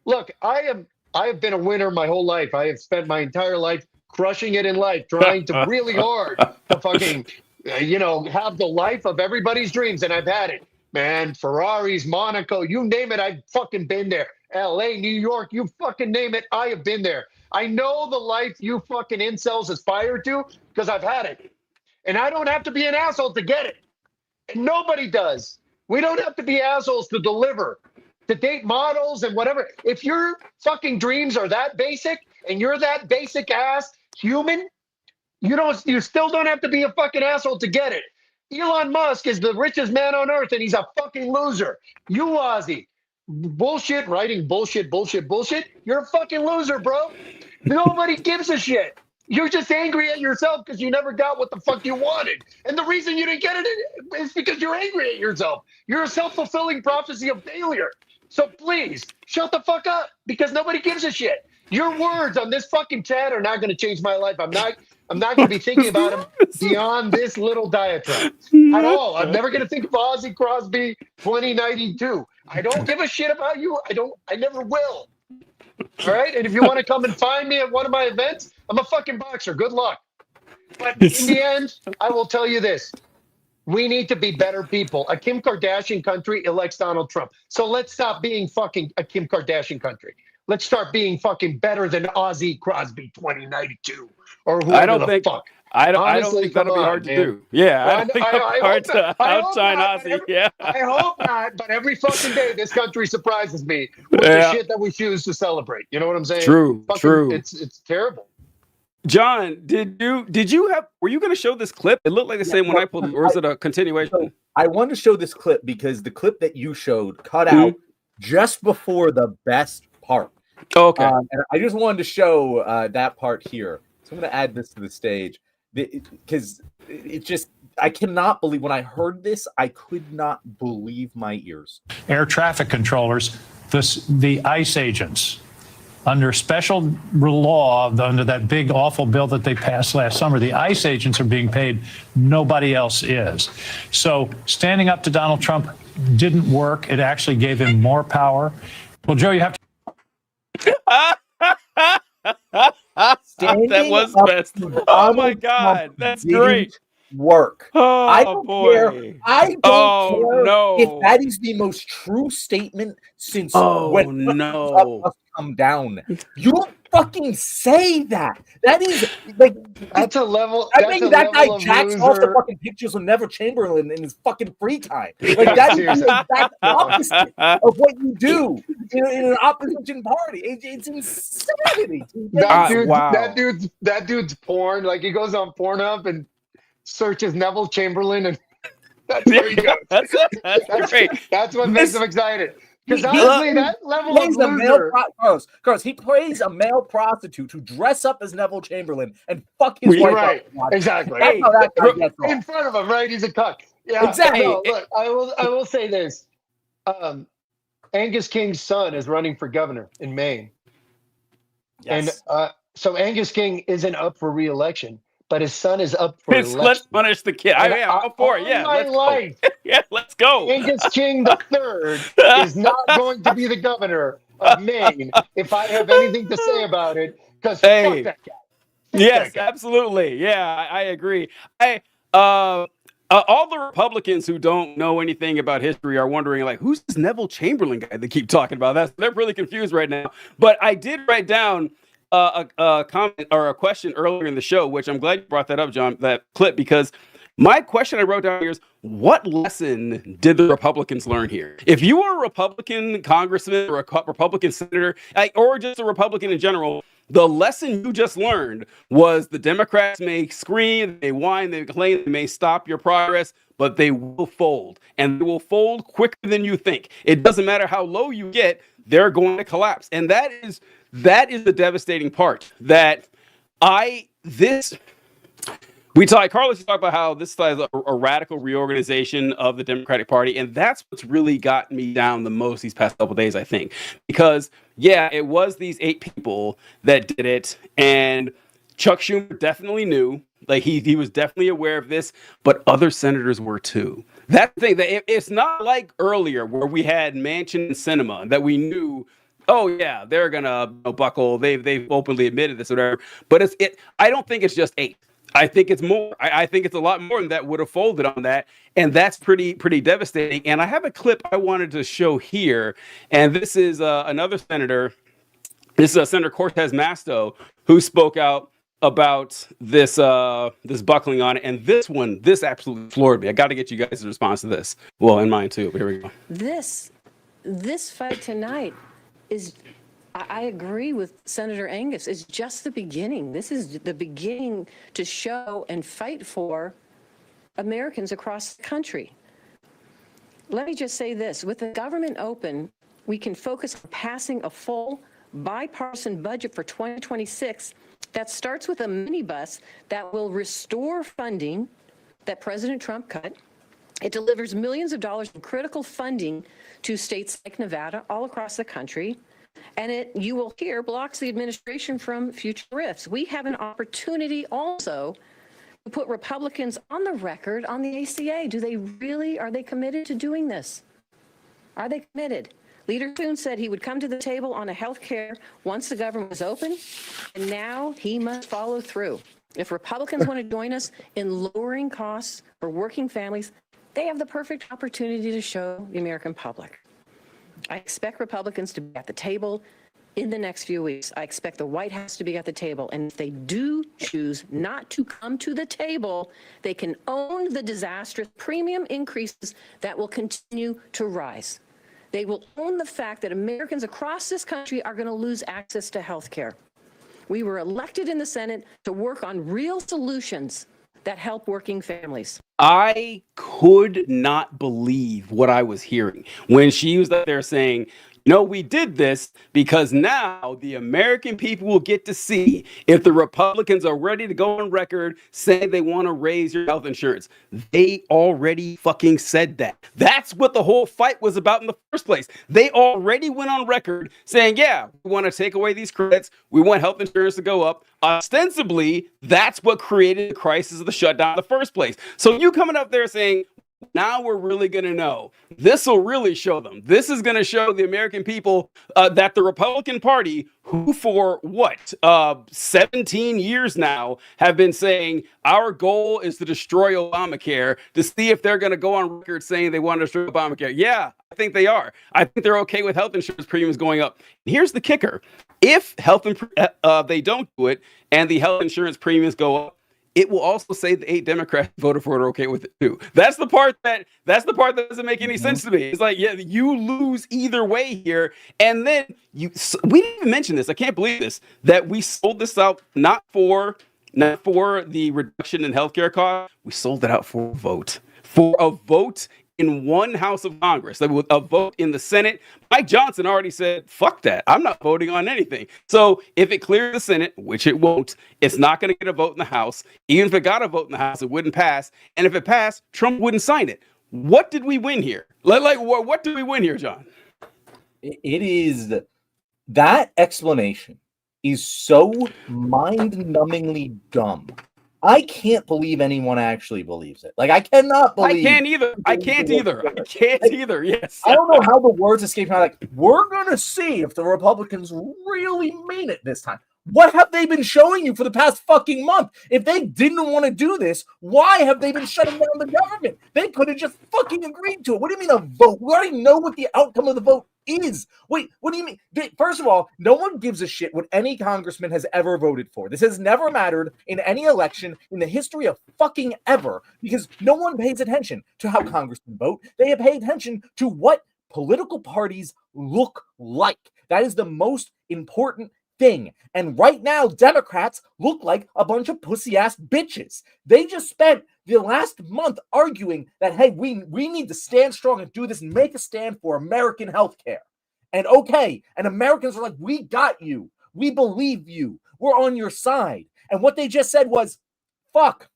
Look, I have been a winner my whole life. I have spent my entire life crushing it in life, trying to really hard to fucking, have the life of everybody's dreams. And I've had it. Man, Ferraris, Monaco, you name it, I've fucking been there. LA, New York, you fucking name it, I have been there. I know the life you fucking incels aspire to because I've had it. And I don't have to be an asshole to get it. And nobody does. We don't have to be assholes to deliver, to date models and whatever. If your fucking dreams are that basic and you're that basic ass human, you still don't have to be a fucking asshole to get it. Elon Musk is the richest man on earth and he's a fucking loser. You, Ozzy, bullshit, writing bullshit. You're a fucking loser, bro. Nobody gives a shit. You're just angry at yourself because you never got what the fuck you wanted. And the reason you didn't get it is because you're angry at yourself. You're a self-fulfilling prophecy of failure. So please, shut the fuck up because nobody gives a shit. Your words on this fucking chat are not going to change my life. I'm not going to be thinking about them beyond this little diatribe at all. I'm never going to think of Ozzy Crosby 2092. I don't give a shit about you. I never will. All right. And if you want to come and find me at one of my events, I'm a fucking boxer. Good luck. But in the end, I will tell you this. We need to be better people. A Kim Kardashian country elects Donald Trump. So let's stop being fucking a Kim Kardashian country. Let's start being fucking better than Ozzy Crosby 2092 or whoever the fuck. I don't think that'll be hard to do. Yeah, I don't think it'll be hard to outshine Ozzy. Yeah, I hope not. But every fucking day, this country surprises me with the shit that we choose to celebrate. You know what I'm saying? True. It's terrible. John, were you going to show this clip? It looked like the same one I pulled, or is it a continuation? I wanted to show this clip because the clip that you showed cut out just before the best part. Oh, okay. And I just wanted to show that part here. So I'm going to add this to the stage because it just, I cannot believe when I heard this, I could not believe my ears. Air traffic controllers, the ICE agents, under special law, under that big awful bill that they passed last summer, the ICE agents are being paid. Nobody else is. So standing up to Donald Trump didn't work. It actually gave him more power. Well, Joe, you have to. That was best. Oh my God, that's great. Work. Oh, I don't care. I don't care no. if that is the most true statement since when must come down. You don't fucking say that. That is like that's a level. I think that guy jacks off the fucking pictures of Neville Chamberlain in his fucking free time. Like that's the exact opposite of what you do in an opposition party. It's insanity. That dude's porn. Like he goes on Pornhub and searches Neville Chamberlain, and that's where he goes. That's great. That's what makes him excited. Because honestly, that level of loser. Carlos, he plays a male prostitute who dress up as Neville Chamberlain and fuck his wife. Right, exactly. That's how that guy gets off. In front of him, right? He's a cuck. Yeah, exactly. No, look, I will say this. Angus King's son is running for governor in Maine. Yes. And so Angus King isn't up for re-election. But his son is up for election. Let's punish the kid. I'm all for it. Yeah, let's go. Yeah, let's go. Angus King III is not going to be the governor of Maine if I have anything to say about it, because fuck Hey, that guy. yes, that guy. absolutely. Yeah, I agree. All the Republicans who don't know anything about history are wondering, like, who's this Neville Chamberlain guy they keep talking about? They're really confused right now. But I did write down a comment or a question earlier in the show, which I'm glad you brought that up, John, that clip, because my question I wrote down here is, what lesson did the Republicans learn here? If you were a Republican congressman or a Republican senator, or just a Republican in general, the lesson you just learned was the Democrats may scream, they whine, they complain, they may stop your progress, but they will fold. And they will fold quicker than you think. It doesn't matter how low you get, they're going to collapse. And that is the devastating part. Carlos, you talk about how this is a radical reorganization of the Democratic Party, and that's what's really gotten me down the most these past couple of days, I think. Because, yeah, it was these 8 people that did it, and Chuck Schumer definitely knew, like he was definitely aware of this, but other senators were too. That thing, it's not like earlier where we had Manchin and Sinema that we knew, oh yeah, they're gonna buckle. They've openly admitted this or whatever. But I don't think it's just 8. I think it's more. I think it's a lot more than that would have folded on that, and that's pretty devastating. And I have a clip I wanted to show here, and this is another senator. This is Senator Cortez Masto, who spoke out about this buckling on it, and this absolutely floored me. I got to get you guys' response to this. Well, and mine too. But here we go. This fight tonight is. I agree with Senator Angus. It's just the beginning. This is the beginning to show and fight for Americans across the country. Let me just say this. With the government open, we can focus on passing a full bipartisan budget for 2026 that starts with a minibus that will restore funding that President Trump cut. It delivers millions of dollars in critical funding to states like Nevada, all across the country. And you will hear, blocks the administration from future rifts. We have an opportunity also to put Republicans on the record on the ACA. Are they committed to doing this? Are they committed? Leader Thune said he would come to the table on a health care once the government was open, and now he must follow through. If Republicans want to join us in lowering costs for working families, they have the perfect opportunity to show the American public. I expect Republicans to be at the table in the next few weeks. I expect the White House to be at the table. And if they do choose not to come to the table, they can own the disastrous premium increases that will continue to rise. They will own the fact that Americans across this country are going to lose access to health care. We were elected in the Senate to work on real solutions that help working families. I could not believe what I was hearing when she was up there saying, we did this because now the American people will get to see if the Republicans are ready to go on record saying they want to raise your health insurance. They already fucking said that. That's what the whole fight was about in the first place. They already went on record saying, yeah, we want to take away these credits. We want health insurance to go up. Ostensibly, that's what created the crisis of the shutdown in the first place. So you coming up there saying, now we're really going to know. This will really show them. This is going to show the American people that the Republican Party, who for 17 years now have been saying our goal is to destroy Obamacare, to see if they're going to go on record saying they want to destroy Obamacare. Yeah, I think they are. I think they're okay with health insurance premiums going up. Here's the kicker. If they don't do it and the health insurance premiums go up, it will also say the 8 Democrats voted for it are okay with it too. That's the part that doesn't make any sense to me. It's like, yeah, you lose either way here. And then we didn't even mention this. I can't believe this, that we sold this out not for the reduction in healthcare costs. We sold it out for a vote in one house of Congress, a vote in the Senate. Mike Johnson already said, fuck that. I'm not voting on anything. So if it clears the Senate, which it won't, it's not going to get a vote in the House. Even if it got a vote in the House, it wouldn't pass. And if it passed, Trump wouldn't sign it. What did we win here? What did we win here, John? It is that explanation is so mind-numbingly dumb I can't believe anyone actually believes it. Like, I cannot I believe. can't either. I can't either. I can't either. Yes. I don't know how the words escape me. Like, we're gonna see if the Republicans really mean it this time. What have they been showing you for the past fucking month? If they didn't want to do this, why have they been shutting down the government? They could have just fucking agreed to it. What do you mean a vote? We already know what the outcome of the vote is. Wait, what do you mean? First of all, no one gives a shit what any congressman has ever voted for. This has never mattered in any election in the history of fucking ever, because no one pays attention to how congressmen vote. They pay attention to what political parties look like. That is the most important thing. And right now, Democrats look like a bunch of pussy-ass bitches. They just spent the last month arguing that, hey, we need to stand strong and do this and make a stand for American healthcare. And okay, and Americans are like, we got you. We believe you. We're on your side. And what they just said was, fuck,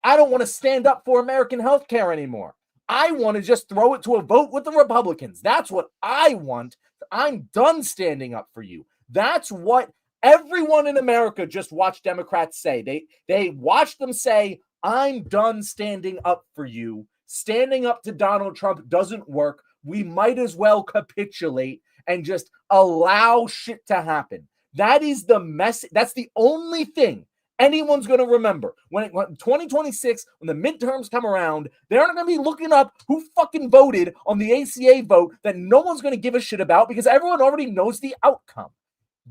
I don't want to stand up for American healthcare anymore. I want to just throw it to a vote with the Republicans. That's what I want. I'm done standing up for you. That's what everyone in America just watched Democrats say. They watched them say, I'm done standing up for you. Standing up to Donald Trump doesn't work. We might as well capitulate and just allow shit to happen. That is the message. That's the only thing anyone's going to remember. When 2026, when the midterms come around, they're not going to be looking up who fucking voted on the ACA vote that no one's going to give a shit about because everyone already knows the outcome.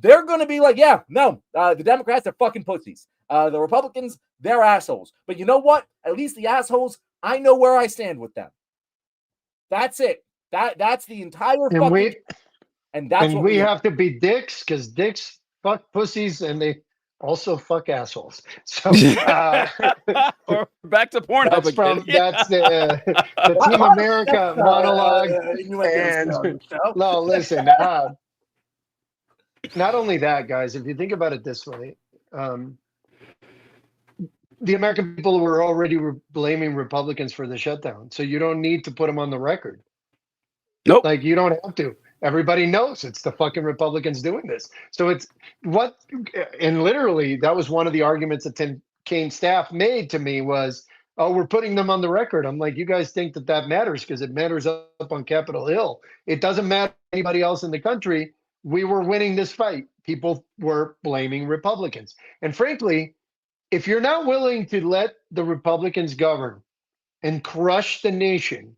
They're going to be like, yeah, no, the Democrats are fucking pussies. The Republicans, they're assholes. But you know what? At least the assholes, I know where I stand with them. That's it. That's the entire And fucking... And that's what we have to be dicks because dicks fuck pussies and they also fuck assholes. So or back to Pornhub that's again. that's the Team America monologue. And no, listen. Not only that, guys. If you think about it this way, the American people were already blaming Republicans for the shutdown, so you don't need to put them on the record. Nope. Like, you don't have to. Everybody knows it's the fucking Republicans doing this. So it's what, and literally that was one of the arguments that Tim Kaine staff made to me was, oh, we're putting them on the record. I'm like, you guys think that matters because it matters up on Capitol Hill. It doesn't matter to anybody else in the country. We were winning this fight. People were blaming Republicans. And frankly, if you're not willing to let the Republicans govern and crush the nation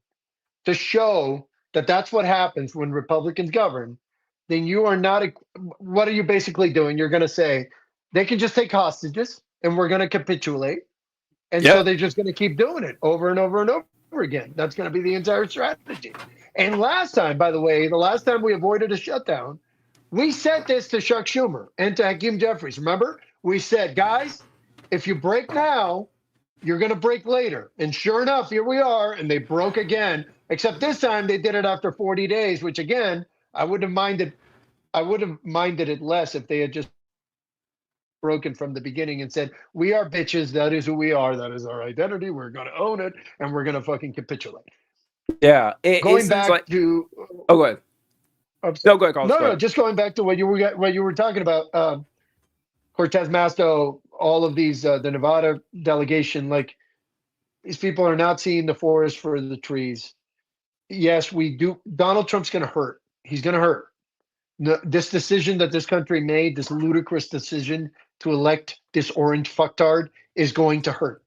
to show that that's what happens when Republicans govern, then you are not, what are you basically doing? You're going to say, they can just take hostages and we're going to capitulate. And so they're just going to keep doing it over and over and over again. That's going to be the entire strategy. And last time, by the way, the last time we avoided a shutdown, we said this to Chuck Schumer and to Hakeem Jeffries. Remember? We said, guys, if you break now, you're going to break later. And sure enough, here we are. And they broke again. Except this time they did it after 40 days, which again, I would have minded it less if they had just broken from the beginning and said, we are bitches. That is who we are. That is our identity. We're going to own it. And we're going to fucking capitulate. Yeah. Going back to... Oh, go ahead. No, go ahead, Carlos. No, just going back to what you were talking about, Cortez Masto, all of these, the Nevada delegation, like, these people are not seeing the forest for the trees. Yes, we do. Donald Trump's going to hurt. He's going to hurt. This decision that this country made, this ludicrous decision to elect this orange fucktard, is going to hurt.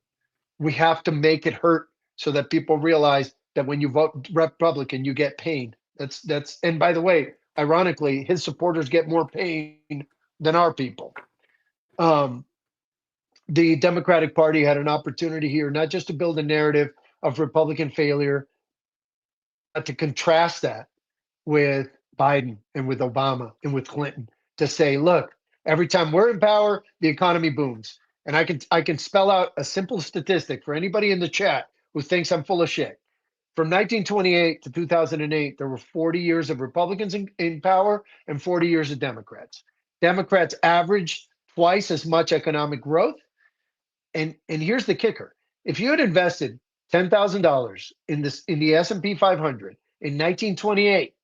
We have to make it hurt so that people realize that when you vote Republican, you get pain. That's. And by the way, ironically, his supporters get more pain than our people. The Democratic Party had an opportunity here, not just to build a narrative of Republican failure, but to contrast that with Biden and with Obama and with Clinton, to say, look, every time we're in power, the economy booms. And I can spell out a simple statistic for anybody in the chat who thinks I'm full of shit. From 1928 to 2008, there were 40 years of Republicans in power and 40 years of Democrats. Democrats averaged twice as much economic growth. And here's the kicker. If you had invested $10,000 in the S&P 500 in 1928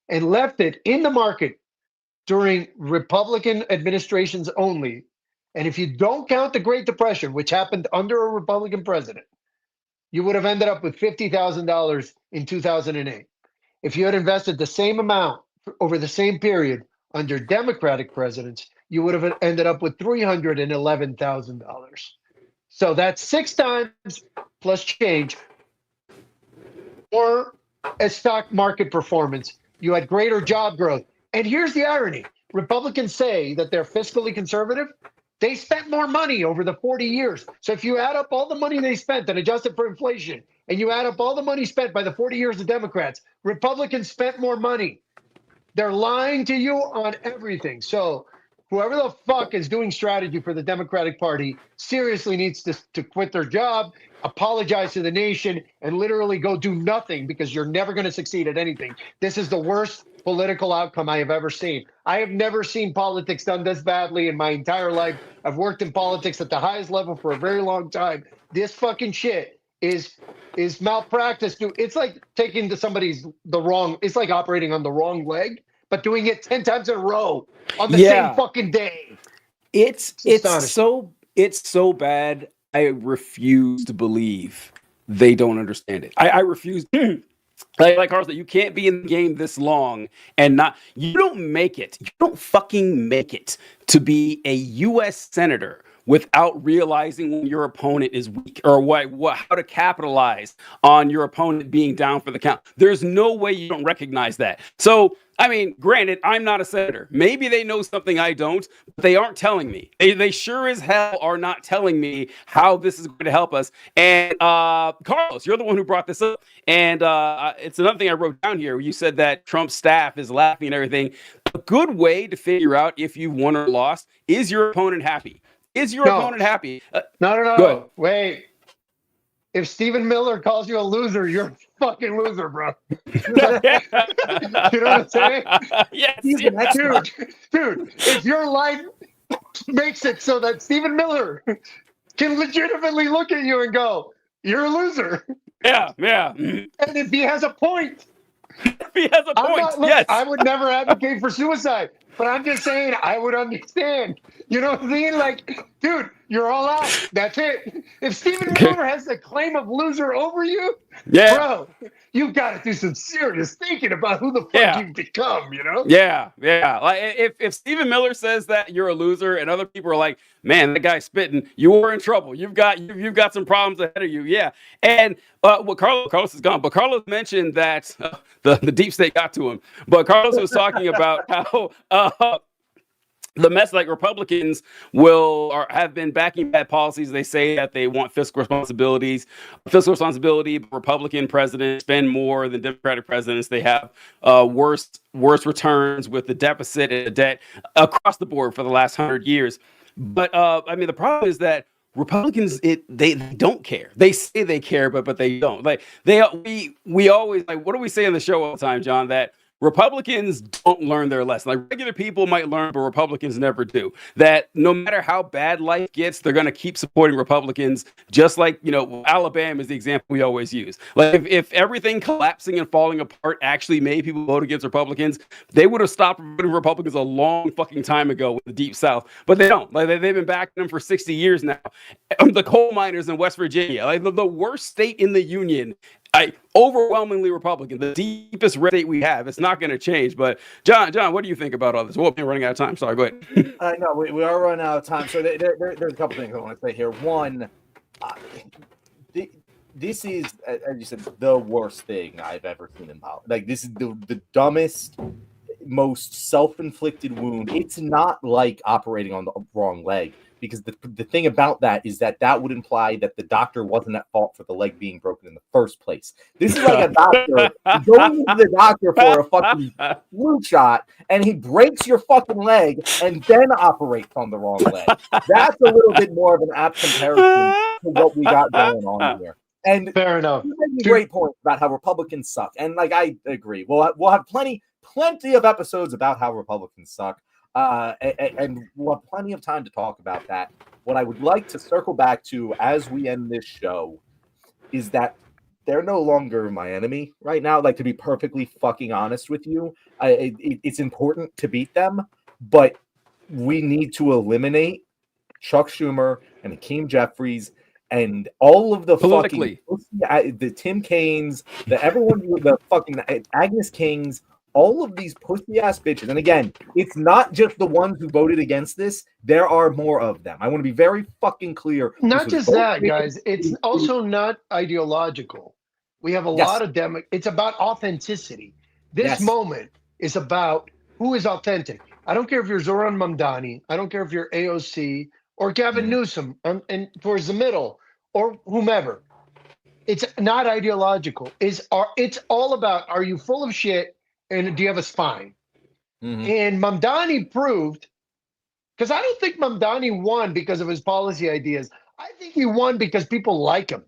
and left it in the market during Republican administrations only, And if you don't count the Great Depression, which happened under a Republican president, you would have ended up with $50,000 in 2008. If you had invested the same amount over the same period under Democratic presidents, you would have ended up with $311,000. So that's 6 times plus change or a stock market performance. You had greater job growth. And here's the irony. Republicans say that they're fiscally conservative. They spent more money over the 40 years. So if you add up all the money they spent and adjust it for inflation, and you add up all the money spent by the 40 years of Democrats, Republicans spent more money. They're lying to you on everything. So whoever the fuck is doing strategy for the Democratic Party seriously needs to quit their job, apologize to the nation, and literally go do nothing, because you're never going to succeed at anything. This is the worst political outcome I have ever seen. I have never seen politics done this badly in my entire life. I've worked in politics at the highest level for a very long time. This fucking shit is malpractice. Dude, it's like taking to somebody's it's like operating on the wrong leg, but doing it 10 times in a row on the same fucking day. It's so bad. I refuse to believe they don't understand it. I refuse. Like Carl said, you can't be in the game this long and you don't make it. You don't fucking make it to be a U.S. senator without realizing when your opponent is weak, or how to capitalize on your opponent being down for the count. There's no way you don't recognize that. So, I mean, granted, I'm not a senator. Maybe they know something I don't, but they aren't telling me. They sure as hell are not telling me how this is going to help us. And Carlos, you're the one who brought this up. And it's another thing I wrote down here. You said that Trump's staff is laughing and everything. A good way to figure out if you won or lost is your opponent happy. Is your opponent happy? No. Wait. If Stephen Miller calls you a loser, you're a fucking loser, bro. You know what I'm saying? Yes. Dude, if your life makes it so that Stephen Miller can legitimately look at you and go, you're a loser. Yeah. And if he has a point. Yes. I would never advocate for suicide, but I'm just saying I would understand. You know what I mean? Like, dude, you're all out. That's it. If Stephen Miller has the claim of loser over you, bro, you got to do some serious thinking about who the fuck you've become, you know? Yeah. Like, if Stephen Miller says that you're a loser and other people are like, man, that guy's spitting, you were in trouble. You've got some problems ahead of you. Yeah. And Carlos is gone, but Carlos mentioned that the deep state got to him. But Carlos was talking about how the mess, like Republicans have been backing bad policies. They say that they want fiscal responsibility. Republican presidents spend more than Democratic presidents. They have worse returns with the deficit and the debt across the board for the last 100 years. But I mean, the problem is that Republicans, they don't care. They say they care, but they don't. Like we always, like, what do we say on the show all the time, John? That Republicans don't learn their lesson. Like, regular people might learn, but Republicans never do. That no matter how bad life gets, they're going to keep supporting Republicans. Just like, Alabama is the example we always use. Like, if everything collapsing and falling apart actually made people vote against Republicans, they would have stopped voting Republicans a long fucking time ago with the Deep South. But they don't. Like, they've been backing them for 60 years now. The coal miners in West Virginia, like the worst state in the union, overwhelmingly Republican, the deepest red state we have. It's not going to change. But John, what do you think about all this? We're running out of time. Sorry, go ahead. No, we are running out of time. So there's a couple things I want to say here. One, this is, as you said, the worst thing I've ever seen in politics. Like, this is the dumbest, most self-inflicted wound. It's not like operating on the wrong leg. Because the thing about that is that would imply that the doctor wasn't at fault for the leg being broken in the first place. This is like a doctor going to the doctor for a fucking flu shot, and he breaks your fucking leg and then operates on the wrong leg. That's a little bit more of an apt comparison to what we got going on here. And fair enough. You made a great point about how Republicans suck, and like, I agree. We'll have plenty of episodes about how Republicans suck. And we'll have plenty of time to talk about that. What I would like to circle back to as we end this show is that they're no longer my enemy right now. Like, to be perfectly fucking honest with you, it's important to beat them, but we need to eliminate Chuck Schumer and Hakeem Jeffries and all of the Politically. fucking the Tim Kaines, the fucking Agnes Kings, all of these pussy ass bitches. And again, it's not just the ones who voted against this. There are more of them. I want to be very fucking clear. Not This was just both that, made- guys. It's also not ideological. We have a Yes. lot of it's about authenticity. This Yes. moment is about who is authentic. I don't care if you're Zoran Mamdani. I don't care if you're AOC or Gavin Newsom and towards the middle or whomever. It's not ideological. It's all about, are you full of shit and do you have a spine? Mhm. And Mamdani proved, because I don't think Mamdani won because of his policy ideas. I think he won because people like him.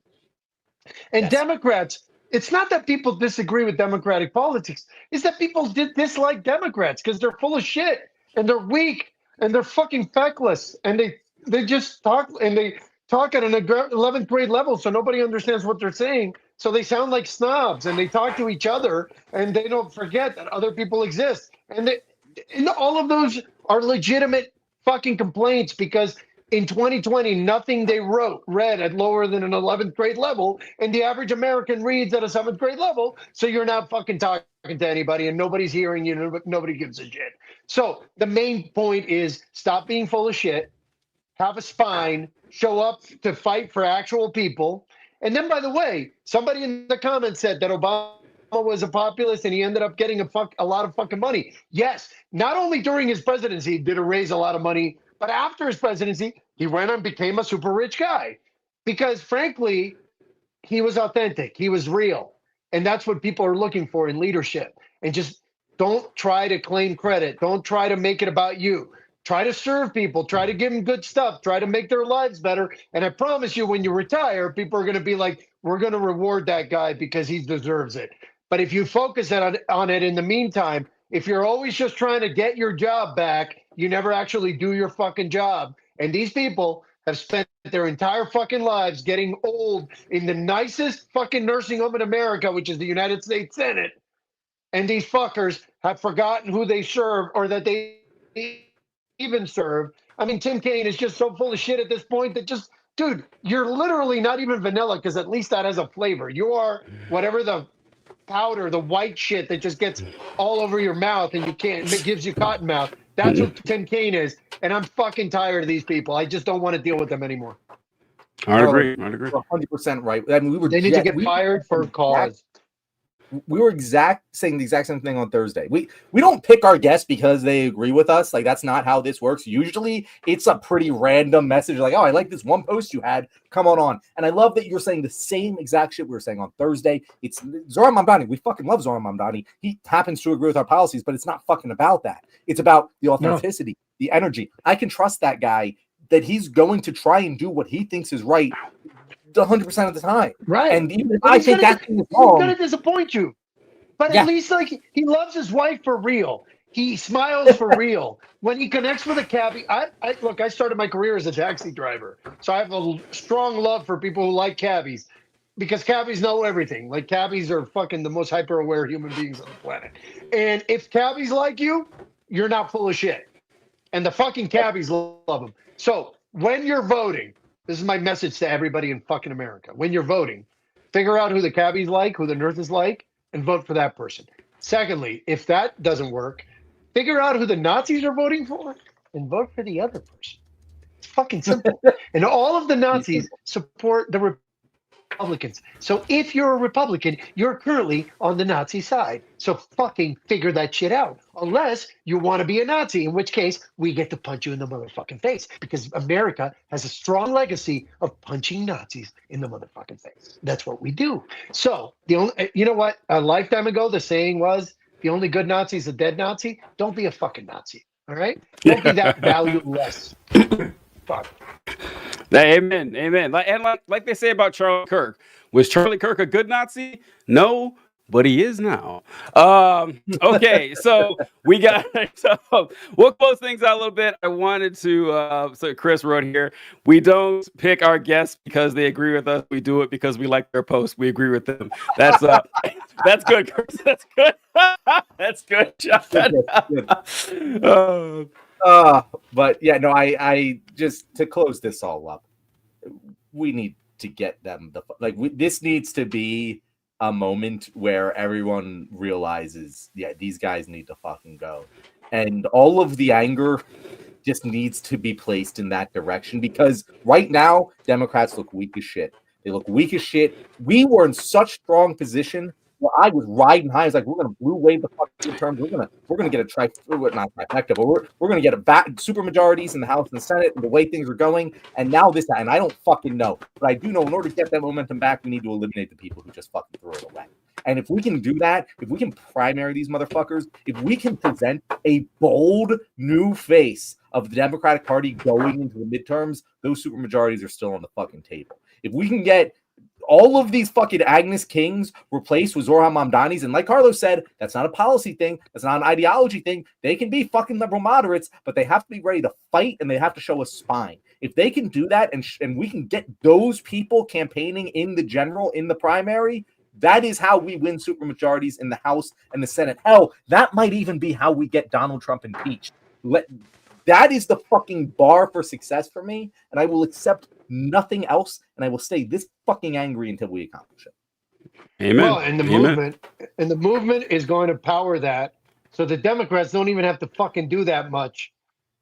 And Yes. Democrats, it's not that people disagree with Democratic politics. It's that people dislike Democrats because they're full of shit and they're weak and they're fucking feckless and they just talk and they talk at an 11th grade level so nobody understands what they're saying. So they sound like snobs and they talk to each other and they don't forget that other people exist. And all of those are legitimate fucking complaints because in 2020, nothing they read at lower than an 11th grade level, and the average American reads at a 7th grade level. So you're not fucking talking to anybody, and nobody's hearing you. Nobody gives a shit. So the main point is stop being full of shit, have a spine, show up to fight for actual people. And then, by the way, somebody in the comments said that Obama was a populist and he ended up getting a lot of fucking money. Yes, not only during his presidency did he raise a lot of money, but after his presidency, he went and became a super rich guy because, frankly, he was authentic. He was real. And that's what people are looking for in leadership. And just don't try to claim credit. Don't try to make it about you. Try to serve people. Try to give them good stuff. Try to make their lives better. And I promise you, when you retire, people are going to be like, we're going to reward that guy because he deserves it. But if you focus on it in the meantime, if you're always just trying to get your job back, you never actually do your fucking job. And these people have spent their entire fucking lives getting old in the nicest fucking nursing home in America, which is the United States Senate. And these fuckers have forgotten who they serve or that they even serve. I mean, Tim Kaine is just so full of shit at this point that just, dude, you're literally not even vanilla because at least that has a flavor. You are whatever the powder, the white shit that just gets all over your mouth and you can't, it gives you cotton mouth. That's what Tim Kaine is. And I'm fucking tired of these people. I just don't want to deal with them anymore. I'd agree. I'd agree. You're 100% right. I mean, They need to get fired for a cause. We were saying the exact same thing on Thursday. We don't pick our guests because they agree with us. Like, that's not how this works. Usually it's a pretty random message like, oh, I like this one post you had. Come on. And I love that you're saying the same exact shit we were saying on Thursday. It's Zoran Mamdani. We fucking love Zoran Mamdani. He happens to agree with our policies, but it's not fucking about that. It's about the authenticity, the energy. I can trust that guy that he's going to try and do what he thinks is right 100% of the time. Right. And even if But I he's think gonna- that thing is He's wrong, going to disappoint you. But Yeah. at least, like, he loves his wife for real. He smiles for real. When he connects with a cabbie, look, I started my career as a taxi driver. So I have a strong love for people who like cabbies because cabbies know everything. Like, cabbies are fucking the most hyper-aware human beings on the planet. And if cabbies like you, you're not full of shit. And the fucking cabbies love them. So when you're voting, this is my message to everybody in fucking America. When you're voting, figure out who the cabbies like, who the nurses like, and vote for that person. Secondly, if that doesn't work, figure out who the Nazis are voting for and vote for the other person. It's fucking simple. And all of the Nazis support the Republicans. So if you're a Republican, you're currently on the Nazi side. So fucking figure that shit out. Unless you want to be a Nazi, in which case we get to punch you in the motherfucking face because America has a strong legacy of punching Nazis in the motherfucking face. That's what we do. So you know what? A lifetime ago, the saying was, the only good Nazi is a dead Nazi. Don't be a fucking Nazi. All right? Don't be that valueless. Fuck. Amen. Amen. Like they say about Charlie Kirk. Was Charlie Kirk a good Nazi? No, but he is now. Okay, so we got so we'll close things out a little bit. I wanted to so Chris wrote here, we don't pick our guests because they agree with us. We do it because we like their posts. We agree with them. That's good, Chris. That's good. That's good, John. Good. But yeah, no, I just to close this all up, we need to get them this needs to be a moment where everyone realizes, yeah, these guys need to fucking go, and all of the anger just needs to be placed in that direction, because right now Democrats look weak as shit. They look weak as shit. We were in such strong position where I was riding high. I was like, we're gonna blue wave the fucking terms. We're gonna get a not trifecta, but we're gonna get a super majorities in the House and the Senate, and the way things are going. And now and I don't fucking know, but I do know in order to get that momentum back, we need to eliminate the people who just fucking threw it away. And if we can do that, if we can primary these motherfuckers, if we can present a bold new face of the Democratic Party going into the midterms, those super majorities are still on the fucking table. If we can get all of these fucking Agnes Kings replaced with Zohran Mamdanis, and like Carlos said, that's not a policy thing, that's not an ideology thing. They can be fucking liberal moderates, but they have to be ready to fight, and they have to show a spine. If they can do that, and we can get those people campaigning in the general, in the primary, that is how we win supermajorities in the House and the Senate. Hell, that might even be how we get Donald Trump impeached. That is the fucking bar for success for me, and I will accept nothing else, and I will stay this fucking angry until we accomplish it. Amen. Well, and the movement is going to power that, so the Democrats don't even have to fucking do that much,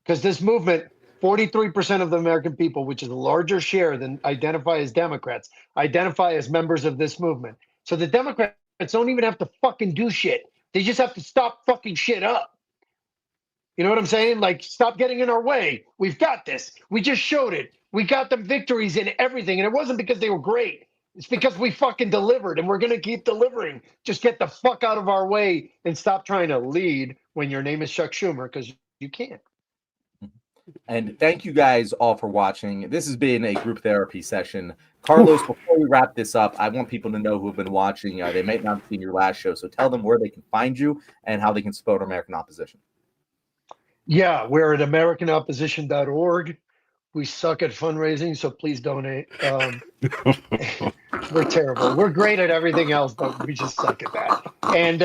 because this movement, 43% of the American people, which is a larger share than identify as Democrats, identify as members of this movement. So the Democrats don't even have to fucking do shit. They just have to stop fucking shit up. You know what I'm saying? Like, stop getting in our way. We've got this. We just showed it. We got them victories in everything. And it wasn't because they were great. It's because we fucking delivered, and we're going to keep delivering. Just get the fuck out of our way and stop trying to lead when your name is Chuck Schumer, because you can't. And thank you guys all for watching. This has been a group therapy session. Carlos, before we wrap this up, I want people to know who have been watching. They might not have seen your last show, so tell them where they can find you and how they can support American Opposition. Yeah, we're at AmericanOpposition.org. We suck at fundraising, so please donate. We're terrible. We're great at everything else, but we just suck at that. And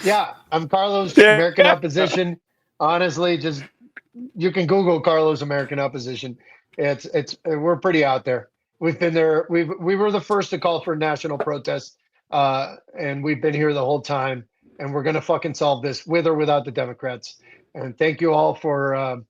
yeah, I'm Carlos, American Opposition. Honestly, just you can Google Carlos American Opposition. We're pretty out there. We've been there. We were the first to call for national protests, and we've been here the whole time. And we're gonna fucking solve this with or without the Democrats. And thank you all for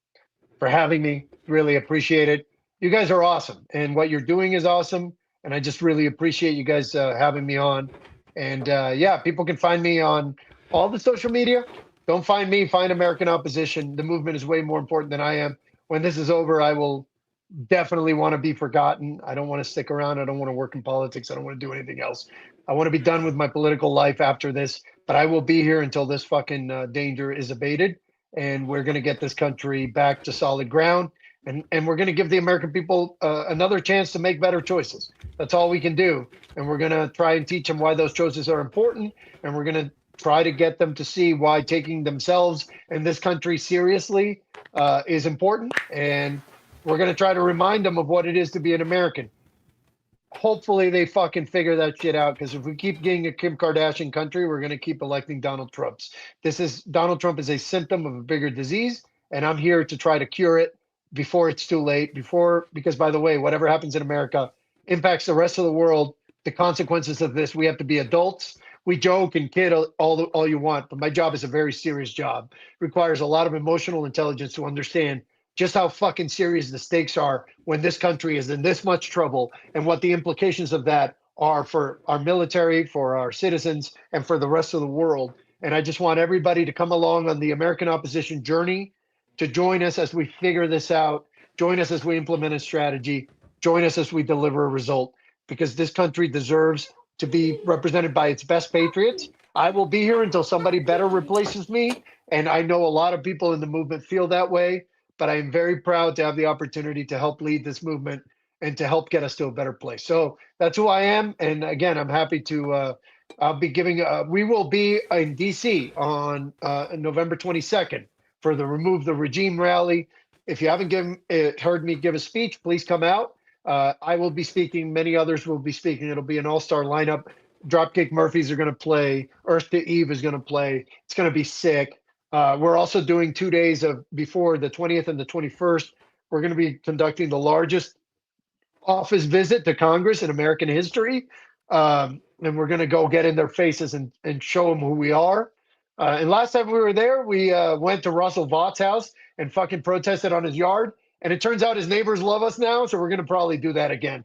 having me. Really appreciate it. You guys are awesome, and what you're doing is awesome. And I just really appreciate you guys having me on. And yeah, people can find me on all the social media. Don't find me, find American Opposition. The movement is way more important than I am. When this is over, I will definitely want to be forgotten. I don't want to stick around. I don't want to work in politics. I don't want to do anything else. I want to be done with my political life after this, but I will be here until this fucking danger is abated. And we're going to get this country back to solid ground. And we're going to give the American people another chance to make better choices. That's all we can do. And we're going to try and teach them why those choices are important. And we're going to try to get them to see why taking themselves and this country seriously is important. And we're going to try to remind them of what it is to be an American. Hopefully they fucking figure that shit out, because if we keep getting a Kim Kardashian country, we're going to keep electing Donald Trump. Donald Trump is a symptom of a bigger disease, and I'm here to try to cure it before it's too late. Because by the way, whatever happens in America impacts the rest of the world. The consequences of this, we have to be adults. We joke and kid all you want, but my job is a very serious job. It requires a lot of emotional intelligence to understand just how fucking serious the stakes are when this country is in this much trouble, and what the implications of that are for our military, for our citizens, and for the rest of the world. And I just want everybody to come along on the American Opposition journey, to join us as we figure this out, join us as we implement a strategy, join us as we deliver a result, because this country deserves to be represented by its best patriots. I will be here until somebody better replaces me, and I know a lot of people in the movement feel that way. But I am very proud to have the opportunity to help lead this movement and to help get us to a better place. So that's who I am. And again, I'm happy to, I'll be giving, we will be in DC on November 22nd for the Remove the Regime rally. If you haven't heard me give a speech, please come out. I will be speaking. Many others will be speaking. It'll be an all-star lineup. Dropkick Murphys are going to play. Earth to Eve is going to play. It's going to be sick. We're also doing 2 days of before the 20th and the 21st. We're going to be conducting the largest office visit to Congress in American history. And we're going to go get in their faces and show them who we are. And last time we were there, we went to Russell Vaught's house and fucking protested on his yard. And it turns out his neighbors love us now, so we're going to probably do that again.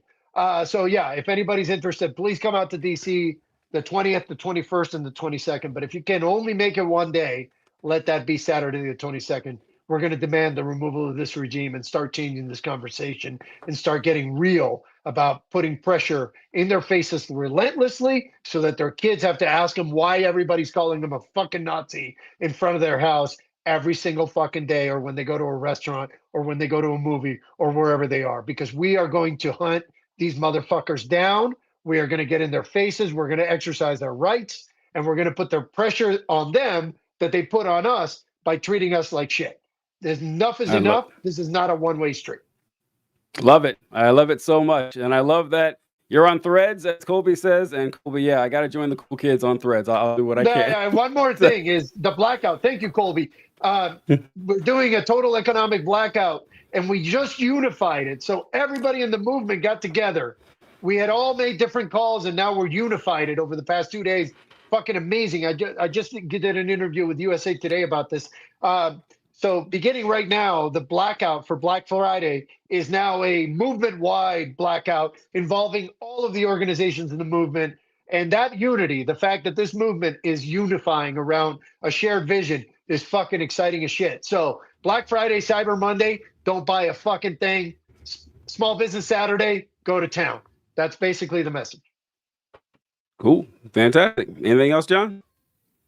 So yeah, if anybody's interested, please come out to DC the 20th, the 21st, and the 22nd. But if you can only make it one day, let that be Saturday the 22nd. We're going to demand the removal of this regime and start changing this conversation and start getting real about putting pressure in their faces relentlessly so that their kids have to ask them why everybody's calling them a fucking Nazi in front of their house every single fucking day, or when they go to a restaurant, or when they go to a movie, or wherever they are, because we are going to hunt these motherfuckers down. We are going to get in their faces. We're going to exercise their rights, and we're going to put their pressure on them that they put on us by treating us like shit. There's enough is enough. This is not a one-way street. Love it. I love it so much. And I love that you're on Threads, as Colby says. And Colby, yeah, I got to join the cool kids on Threads. I'll do what I can. One more thing is the blackout. Thank you, Colby. We're doing a total economic blackout, and we just unified it. So everybody in the movement got together. We had all made different calls, and now we're unified it over the past 2 days. Fucking amazing. I just did an interview with USA Today about this. So beginning right now, the blackout for Black Friday is now a movement-wide blackout involving all of the organizations in the movement. And that unity, the fact that this movement is unifying around a shared vision, is fucking exciting as shit. So Black Friday, Cyber Monday, don't buy a fucking thing. Small Business Saturday, go to town. That's basically the message. Cool. Fantastic. Anything else, John?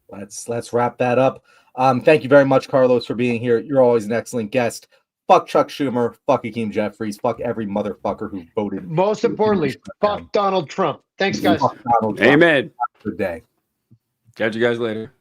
Let's wrap that up. Thank you very much, Carlos, for being here. You're always an excellent guest. Fuck Chuck Schumer. Fuck Hakeem Jeffries. Fuck every motherfucker who voted. Most importantly, fuck Donald Trump. Thanks, guys. Fuck Donald Trump. Amen. Good day. Catch you guys later.